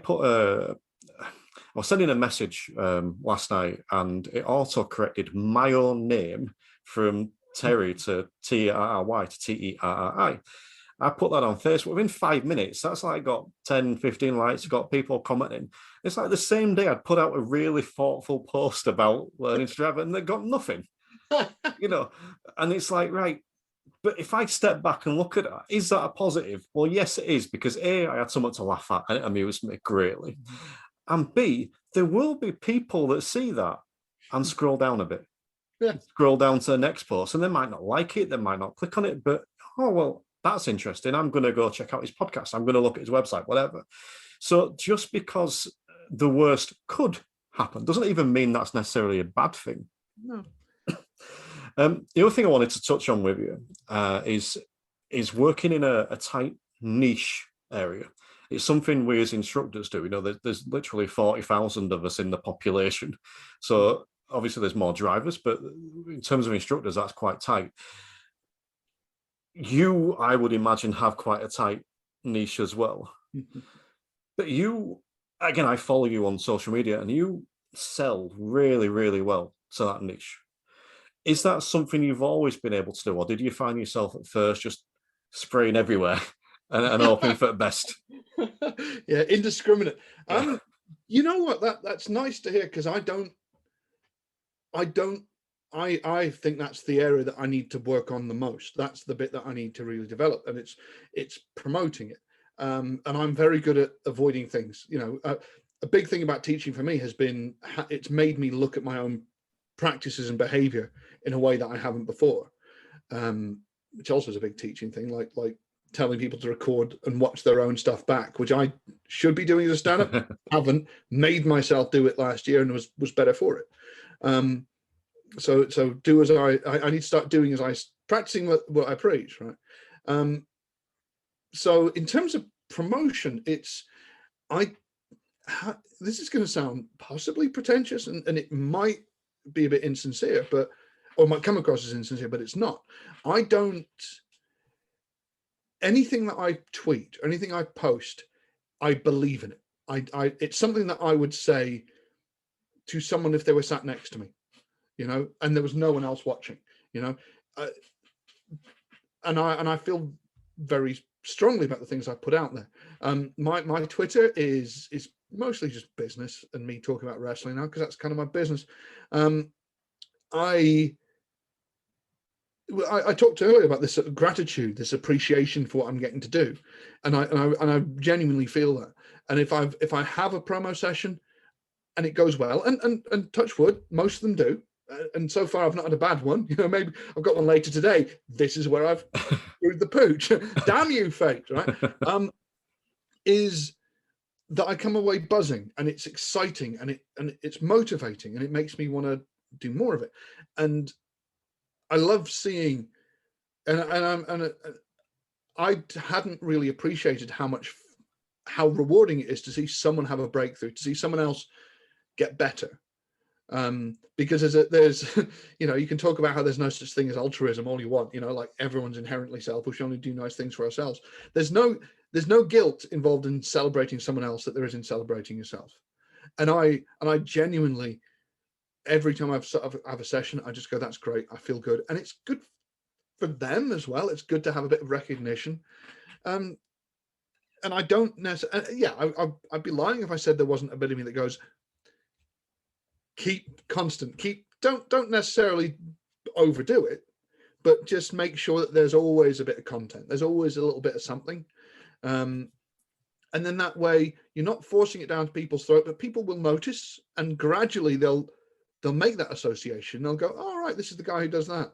was sending a message last night, and it auto-corrected my own name from Terry to Terry to Terri. I put that on Facebook. Within 5 minutes, that's like got 10, 15 likes, got people commenting. It's like the same day I'd put out a really thoughtful post about learning to drive and they got nothing, and it's like, right. But if I step back and look at it, is that a positive? Well, yes, it is, because A, I had something to laugh at and it amused me greatly. And B, there will be people that see that and scroll down a bit. Yeah. Scroll down to the next post and they might not like it, they might not click on it, but oh well, that's interesting. I'm going to go check out his podcast. I'm going to look at his website, whatever. So just because the worst could happen doesn't even mean that's necessarily a bad thing. No. The other thing I wanted to touch on with you is working in a tight niche area. It's something we as instructors do. There's literally 40,000 of us in the population. So obviously there's more drivers, but in terms of instructors, that's quite tight. You, I would imagine, have quite a tight niche as well. But you, again, I follow you on social media and you sell really, really well to that niche. Is that something you've always been able to do? Or did you find yourself at first just spraying everywhere and hoping for the best? Yeah, indiscriminate. Yeah. You know what? That's nice to hear, because I think that's the area that I need to work on the most. That's the bit that I need to really develop, and it's promoting it. And I'm very good at avoiding things. A big thing about teaching for me has been it's made me look at my own practices and behavior in a way that I haven't before, which also is a big teaching thing, like telling people to record and watch their own stuff back, which I should be doing as a stand-up. Haven't made myself do it last year and was better for it. So do as I need to start doing as I practicing what I preach, right? So in terms of promotion, this is going to sound possibly pretentious, and it might be a bit insincere, or might come across as insincere, but it's not. Anything that I tweet, anything I post, I believe in it. It's something that I would say to someone if they were sat next to me, and there was no one else watching, and I feel very strongly about the things I put out there. My Twitter is mostly just business and me talking about wrestling now, because that's kind of my business. I talked earlier about this sort of gratitude, this appreciation for what I'm getting to do, and I genuinely feel that. And if I have a promo session and it goes well, and touch wood, most of them do, and so far I've not had a bad one. Maybe I've got one later today. This is where I've screwed the pooch. Damn you, fate! Right? Is that I come away buzzing, and it's exciting, and it's motivating, and it makes me want to do more of it. And I love seeing, and I hadn't really appreciated how rewarding it is to see someone have a breakthrough, to see someone else get better. Because there's you can talk about how there's no such thing as altruism all you want, like everyone's inherently selfish, we only do nice things for ourselves. There's no guilt involved in celebrating someone else that there is in celebrating yourself. And I genuinely, every time I have a session, I just go, that's great, I feel good. And it's good for them as well. It's good to have a bit of recognition. And I don't necessarily, I'd be lying if I said there wasn't a bit of me that goes, keep constant, don't necessarily overdo it, but just make sure that there's always a bit of content. There's always a little bit of something. And then that way you're not forcing it down to people's throat, but people will notice, and gradually they'll make that association. They'll go, all right, this is the guy who does that.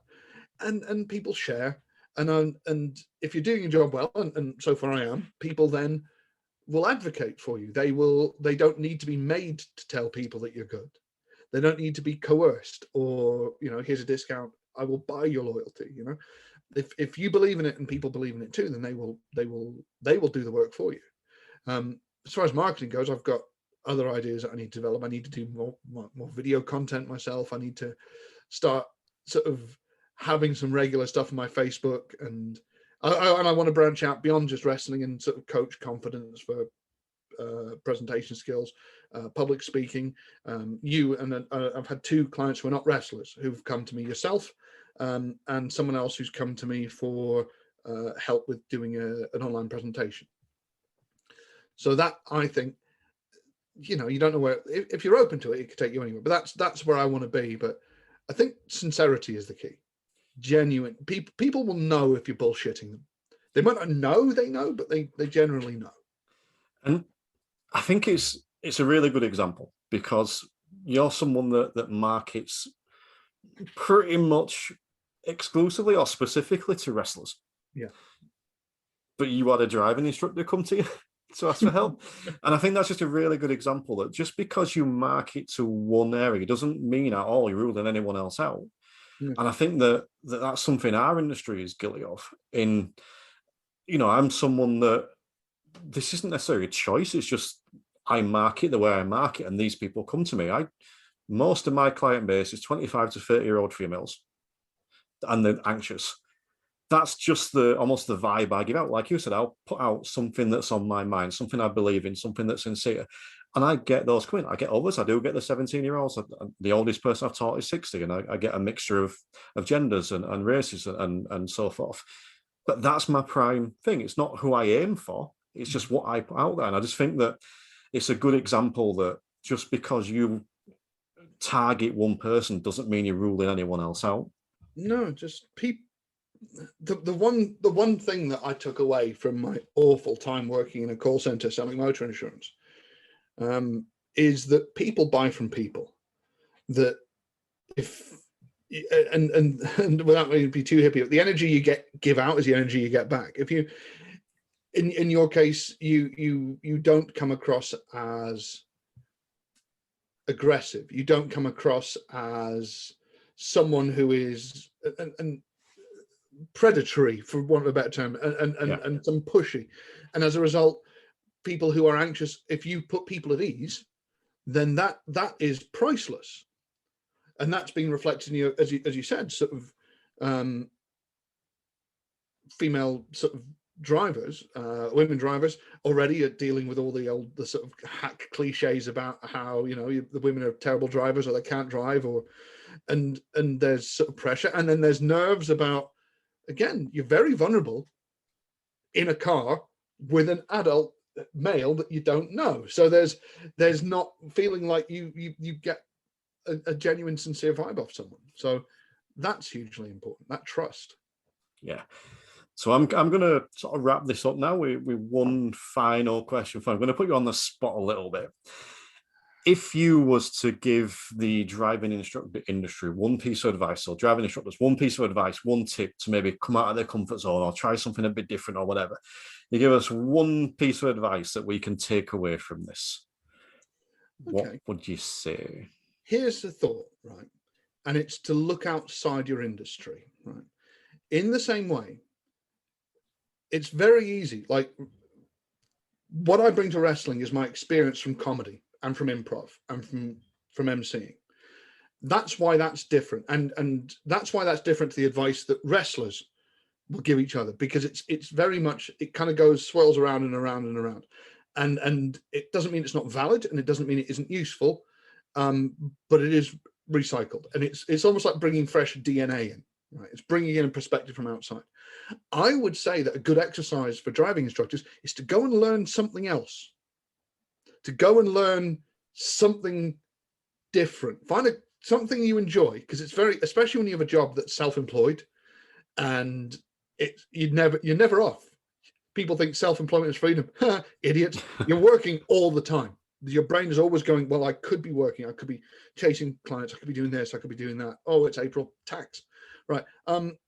And people share. And if you're doing your job well, and so far I am, people then will advocate for you. They don't need to be made to tell people that you're good. They don't need to be coerced, or, here's a discount, I will buy your loyalty. If you believe in it and people believe in it too, then they will do the work for you. As far as marketing goes, I've got other ideas that I need to develop. I need to do more video content myself. I need to start sort of having some regular stuff on my Facebook, and I want to branch out beyond just wrestling and sort of coach confidence for presentation skills, public speaking. I've had 2 clients who are not wrestlers who've come to me, yourself and someone else who's come to me for help with doing an online presentation. So that, I think, you don't know where, if you're open to it, it could take you anywhere, but that's where I want to be. But I think sincerity is the key. Genuine people will know if you're bullshitting them. They might not know they know, but they generally know. And I think it's a really good example, because you're someone that markets pretty much exclusively or specifically to wrestlers. Yeah. But you had a driving instructor come to you to ask for help. And I think that's just a really good example that just because you market to one area doesn't mean at all you're ruling anyone else out. Yeah. And I think that's something our industry is guilty of. I'm someone that this isn't necessarily a choice. It's just I market the way I market, and these people come to me. Most of my client base is 25 to 30-year-old females, and they're anxious. That's just almost the vibe I give out. Like you said, I'll put out something that's on my mind, something I believe in, something that's sincere. And I get those coming. I get others. I do get the 17-year-olds. The oldest person I've taught is 60, and I get a mixture of genders and races and so forth. But that's my prime thing. It's not who I aim for. It's just what I put out there. And I just think that it's a good example that just because you target one person doesn't mean you're ruling anyone else out. No, just people. The one thing that I took away from my awful time working in a call center selling motor insurance is that people buy from people. That if and without me be too hippie, the energy you give out is the energy you get back. If you in your case you don't come across as aggressive, you don't come across as someone who is and predatory, for want of a better term, and some pushy, and as a result, people who are anxious, if you put people at ease, then that is priceless, and that's being reflected in you, as you said, sort of female sort of drivers, women drivers already are dealing with all the sort of hack cliches about how the women are terrible drivers or they can't drive, and there's sort of pressure, and then there's nerves about, again, you're very vulnerable in a car with an adult male that you don't know. So there's not feeling like you get a genuine, sincere vibe off someone. So that's hugely important, that trust. Yeah. So I'm going to sort of wrap this up now with one final question. I'm going to put you on the spot a little bit. If you was to give the driving instructor industry one piece of advice, or driving instructors one piece of advice, one tip to maybe come out of their comfort zone or try something a bit different or whatever, you give us one piece of advice that we can take away from this. Okay. What would you say? Here's the thought, right? And it's to look outside your industry, right? In the same way, it's very easy. Like, what I bring to wrestling is my experience from comedy and from improv and from emceeing. That's why that's different, and that's why that's different to the advice that wrestlers will give each other, because it's very much, it kind of swirls around and around and around, and it doesn't mean it's not valid, and it doesn't mean it isn't useful, but it is recycled, and it's almost like bringing fresh DNA in, right? It's bringing in a perspective from outside. I would say that a good exercise for driving instructors is to go and learn something else, to go and learn something different, find something you enjoy, because it's very, especially when you have a job that's self-employed, and you're never off. People think self-employment is freedom. Idiots. You're working all the time. Your brain is always going, well, I could be working, I could be chasing clients, I could be doing this, I could be doing that. Oh, it's April, tax, right?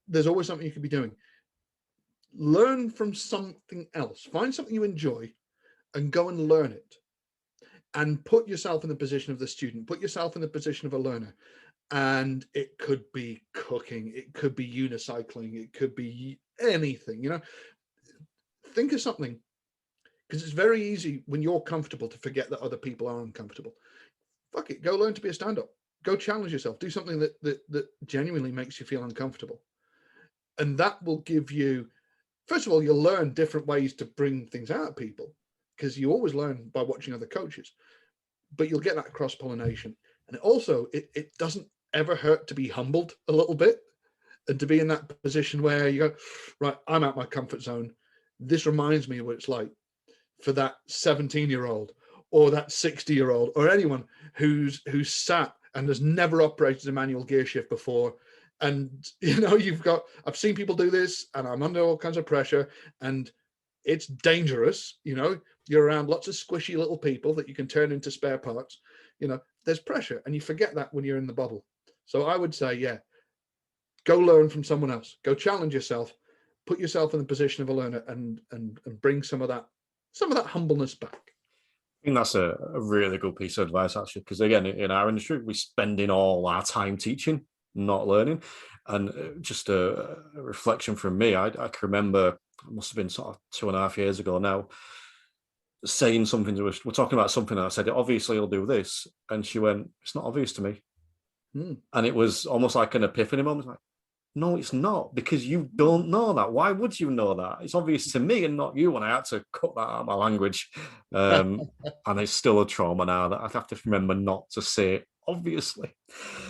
There's always something you could be doing. Learn from something else, find something you enjoy and go and learn it, and put yourself in the position of the student, put yourself in the position of a learner. And it could be cooking, it could be unicycling, it could be anything, think of something, because it's very easy when you're comfortable to forget that other people are uncomfortable. Fuck it, go learn to be a stand-up, go challenge yourself, do something that genuinely makes you feel uncomfortable. And that will give you, first of all, you'll learn different ways to bring things out of people, because you always learn by watching other coaches, but you'll get that cross-pollination. And also, it doesn't ever hurt to be humbled a little bit and to be in that position where you go, right, I'm out my comfort zone. This reminds me of what it's like for that 17-year-old or that 60-year-old or anyone who's sat and has never operated a manual gear shift before. And, I've seen people do this, and I'm under all kinds of pressure, and it's dangerous. You're around lots of squishy little people that you can turn into spare parts. There's pressure, and you forget that when you're in the bubble. So I would say, yeah, go learn from someone else, go challenge yourself, put yourself in the position of a learner, and bring some of that humbleness back. I think that's a really good piece of advice, actually, because again, in our industry, we're spending all our time teaching, not learning. And just a reflection from me, I can remember, it must have been sort of 2.5 years ago now, saying something to us. We're talking about something, and I said, obviously you'll do this. And she went, it's not obvious to me. And it was almost like an epiphany moment. Like, no, it's not, because you don't know that. Why would you know that? It's obvious to me and not you. And I had to cut that out of my language. And it's still a trauma now that I have to remember not to say it, obviously.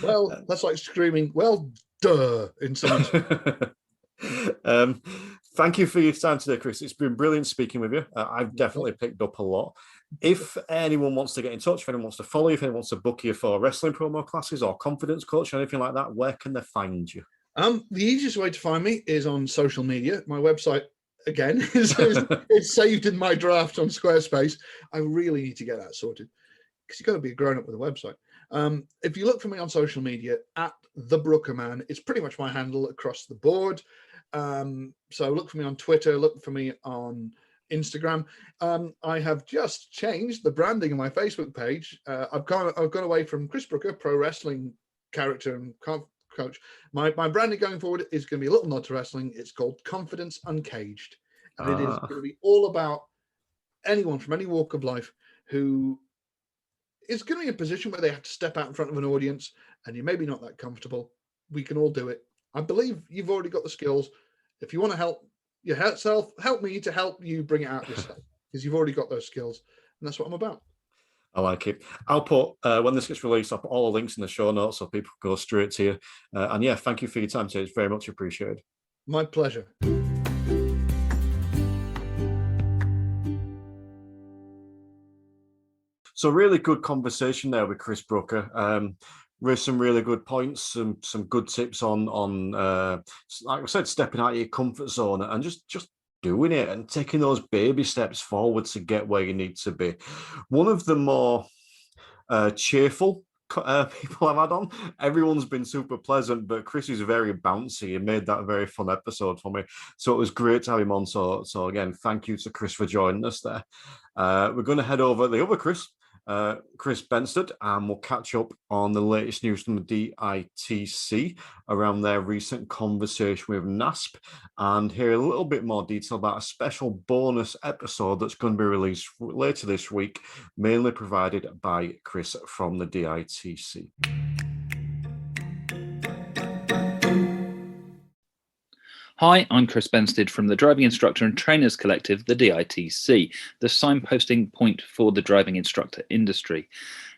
Well, that's like screaming, well, duh, in someone's... Thank you for your time today, Chris. It's been brilliant speaking with you. I've definitely picked up a lot. If anyone wants to get in touch, if anyone wants to follow you, if anyone wants to book you for wrestling promo classes or confidence coach or anything like that, where can they find you? The easiest way to find me is on social media. My website, again, it's saved in my draft on Squarespace. I really need to get that sorted, because you've got to be a grown-up with a website. If you look for me on social media, at The Brooker Man, it's pretty much my handle across the board. So look for me on Twitter, look for me on Instagram. I have just changed the branding of my Facebook page. I've gone away from Chris Brooker, pro wrestling character and coach. My branding going forward is going to be a little nod to wrestling. It's called Confidence Uncaged, and it is going to be all about anyone from any walk of life who is going to be in a position where they have to step out in front of an audience, and you're maybe not that comfortable. We can all do it. I believe you've already got the skills. If you want to help yourself, help me to help you bring it out yourself, because you've already got those skills, and that's what I'm about. I like it. I'll put, when this gets released, I'll put all the links in the show notes so people can go straight to you. And yeah, thank you for your time today. It's very much appreciated. My pleasure. So really good conversation there with Chris Brooker. With some really good points, some good tips on like I said, stepping out of your comfort zone and just doing it and taking those baby steps forward to get where you need to be. One of the more cheerful people I've had on, everyone's been super pleasant, but Chris is very bouncy and made that a very fun episode for me. So it was great to have him on. So again, thank you to Chris for joining us there. We're going to head over the other Chris Benstead, and we'll catch up on the latest news from the DITC around their recent conversation with NASP, and hear a little bit more detail about a special bonus episode that's going to be released later this week, mainly provided by Chris from the DITC. Hi, I'm Chris Benstead from the Driving Instructor and Trainers Collective, the DITC, the signposting point for the driving instructor industry.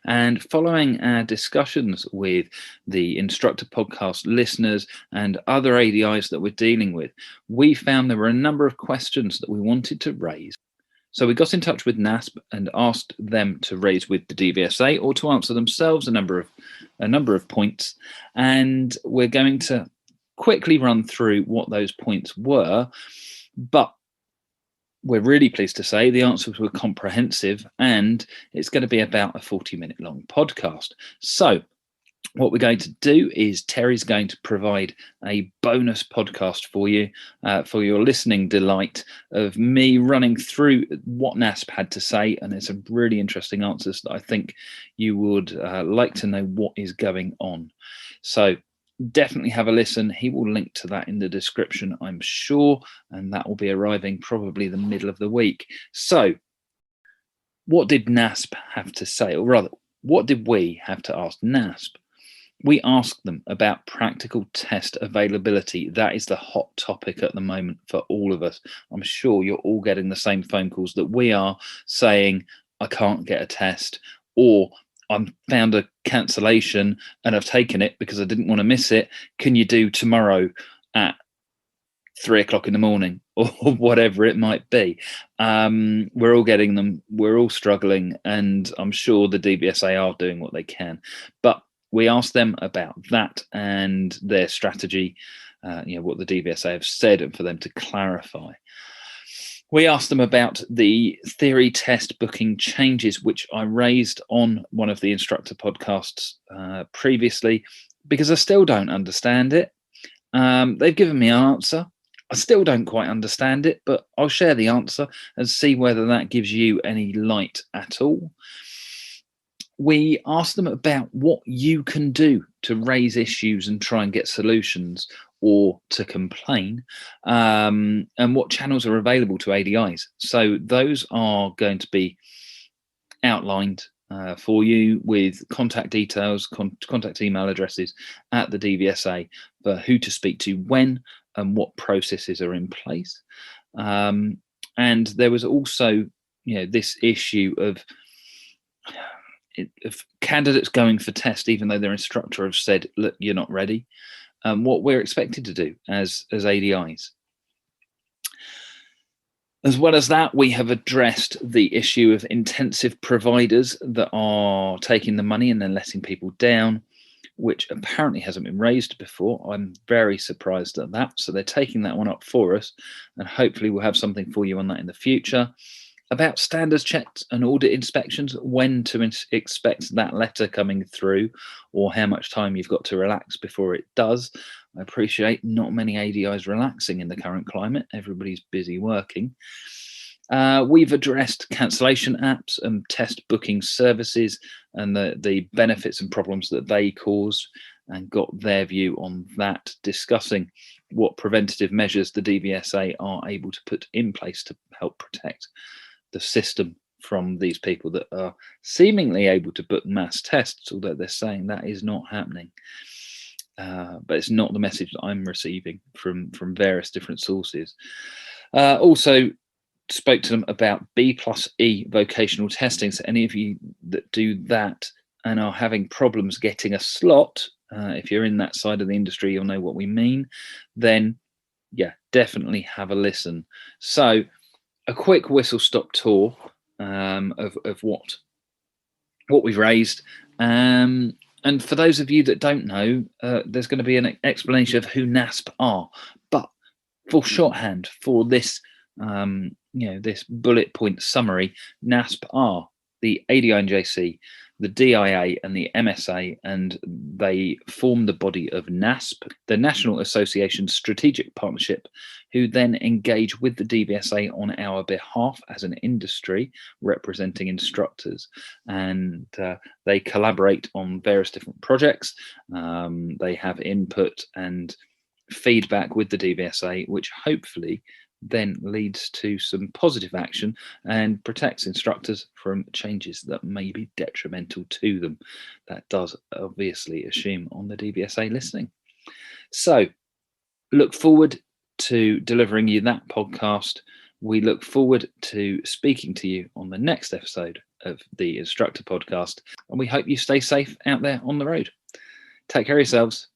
And following our discussions with the Instructor Podcast listeners and other ADIs that we're dealing with, we found there were a number of questions that we wanted to raise. So we got in touch with NASP and asked them to raise with the DVSA or to answer themselves a number of points. And we're going to quickly run through what those points were, but we're really pleased to say the answers were comprehensive, and it's going to be about a 40-minute long podcast. So what we're going to do is Terry's going to provide a bonus podcast for you, for your listening delight, of me running through what NASP had to say, and there's some really interesting answers that I think you would like to know what is going on. So definitely have a listen. He will link to that in the description, I'm sure, and that will be arriving probably the middle of the week. So what did NASP have to say? Or rather, what did we have to ask NASP? We asked them about practical test availability. That is the hot topic at the moment for all of us. I'm sure you're all getting the same phone calls that we are, saying, I can't get a test, or I found a cancellation and I've taken it because I didn't want to miss it. Can you do tomorrow at 3 o'clock in the morning or whatever it might be? We're all getting them. We're all struggling. And I'm sure the DVSA are doing what they can. But we asked them about that and their strategy, what the DVSA have said, and for them to clarify. We asked them about the theory test booking changes, which I raised on one of the Instructor podcasts previously, because I still don't understand it. They've given me an answer. I still don't quite understand it, but I'll share the answer and see whether that gives you any light at all. We asked them about what you can do to raise issues and try and get solutions, or to complain, and what channels are available to ADIs. So those are going to be outlined for you with contact details, contact email addresses at the DVSA for who to speak to when and what processes are in place. And there was also, this issue of candidates going for test, even though their instructor have said, look, you're not ready. What we're expected to do as ADIs. As well as that, we have addressed the issue of intensive providers that are taking the money and then letting people down, which apparently hasn't been raised before. I'm very surprised at that. So they're taking that one up for us, and hopefully we'll have something for you on that in the future. About standards checks and audit inspections, when to expect that letter coming through, or how much time you've got to relax before it does. I appreciate not many ADIs relaxing in the current climate. Everybody's busy working. We've addressed cancellation apps and test booking services and the benefits and problems that they cause, and got their view on that, discussing what preventative measures the DVSA are able to put in place to help protect the system from these people that are seemingly able to book mass tests, although they're saying that is not happening. But it's not the message that I'm receiving from various different sources. Also spoke to them about B+E vocational testing. So any of you that do that and are having problems getting a slot, if you're in that side of the industry, you'll know what we mean. Then, yeah, definitely have a listen. So a quick whistle-stop tour of what we've raised. And for those of you that don't know, there's going to be an explanation of who NASP are. But for shorthand, for this, this bullet point summary, NASP are the ADI&JC, the DIA and the MSA, and they form the body of NASP, the National Association Strategic Partnership, who then engage with the DVSA on our behalf as an industry representing instructors, and they collaborate on various different projects. They have input and feedback with the DVSA, which hopefully then leads to some positive action and protects instructors from changes that may be detrimental to them. That does obviously assume on the DVSA listening. So look forward to delivering you that podcast. We look forward to speaking to you on the next episode of the Instructor Podcast, and we hope you stay safe out there on the road. Take care of yourselves.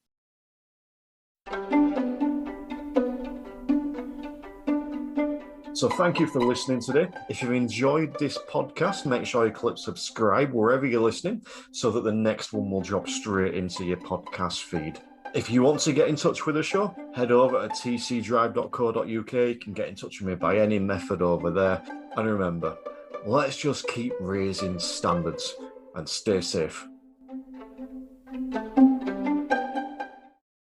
So thank you for listening today. If you've enjoyed this podcast, make sure you click subscribe wherever you're listening so that the next one will drop straight into your podcast feed. If you want to get in touch with the show, head over to tcdrive.co.uk. You can get in touch with me by any method over there. And remember, let's just keep raising standards and stay safe.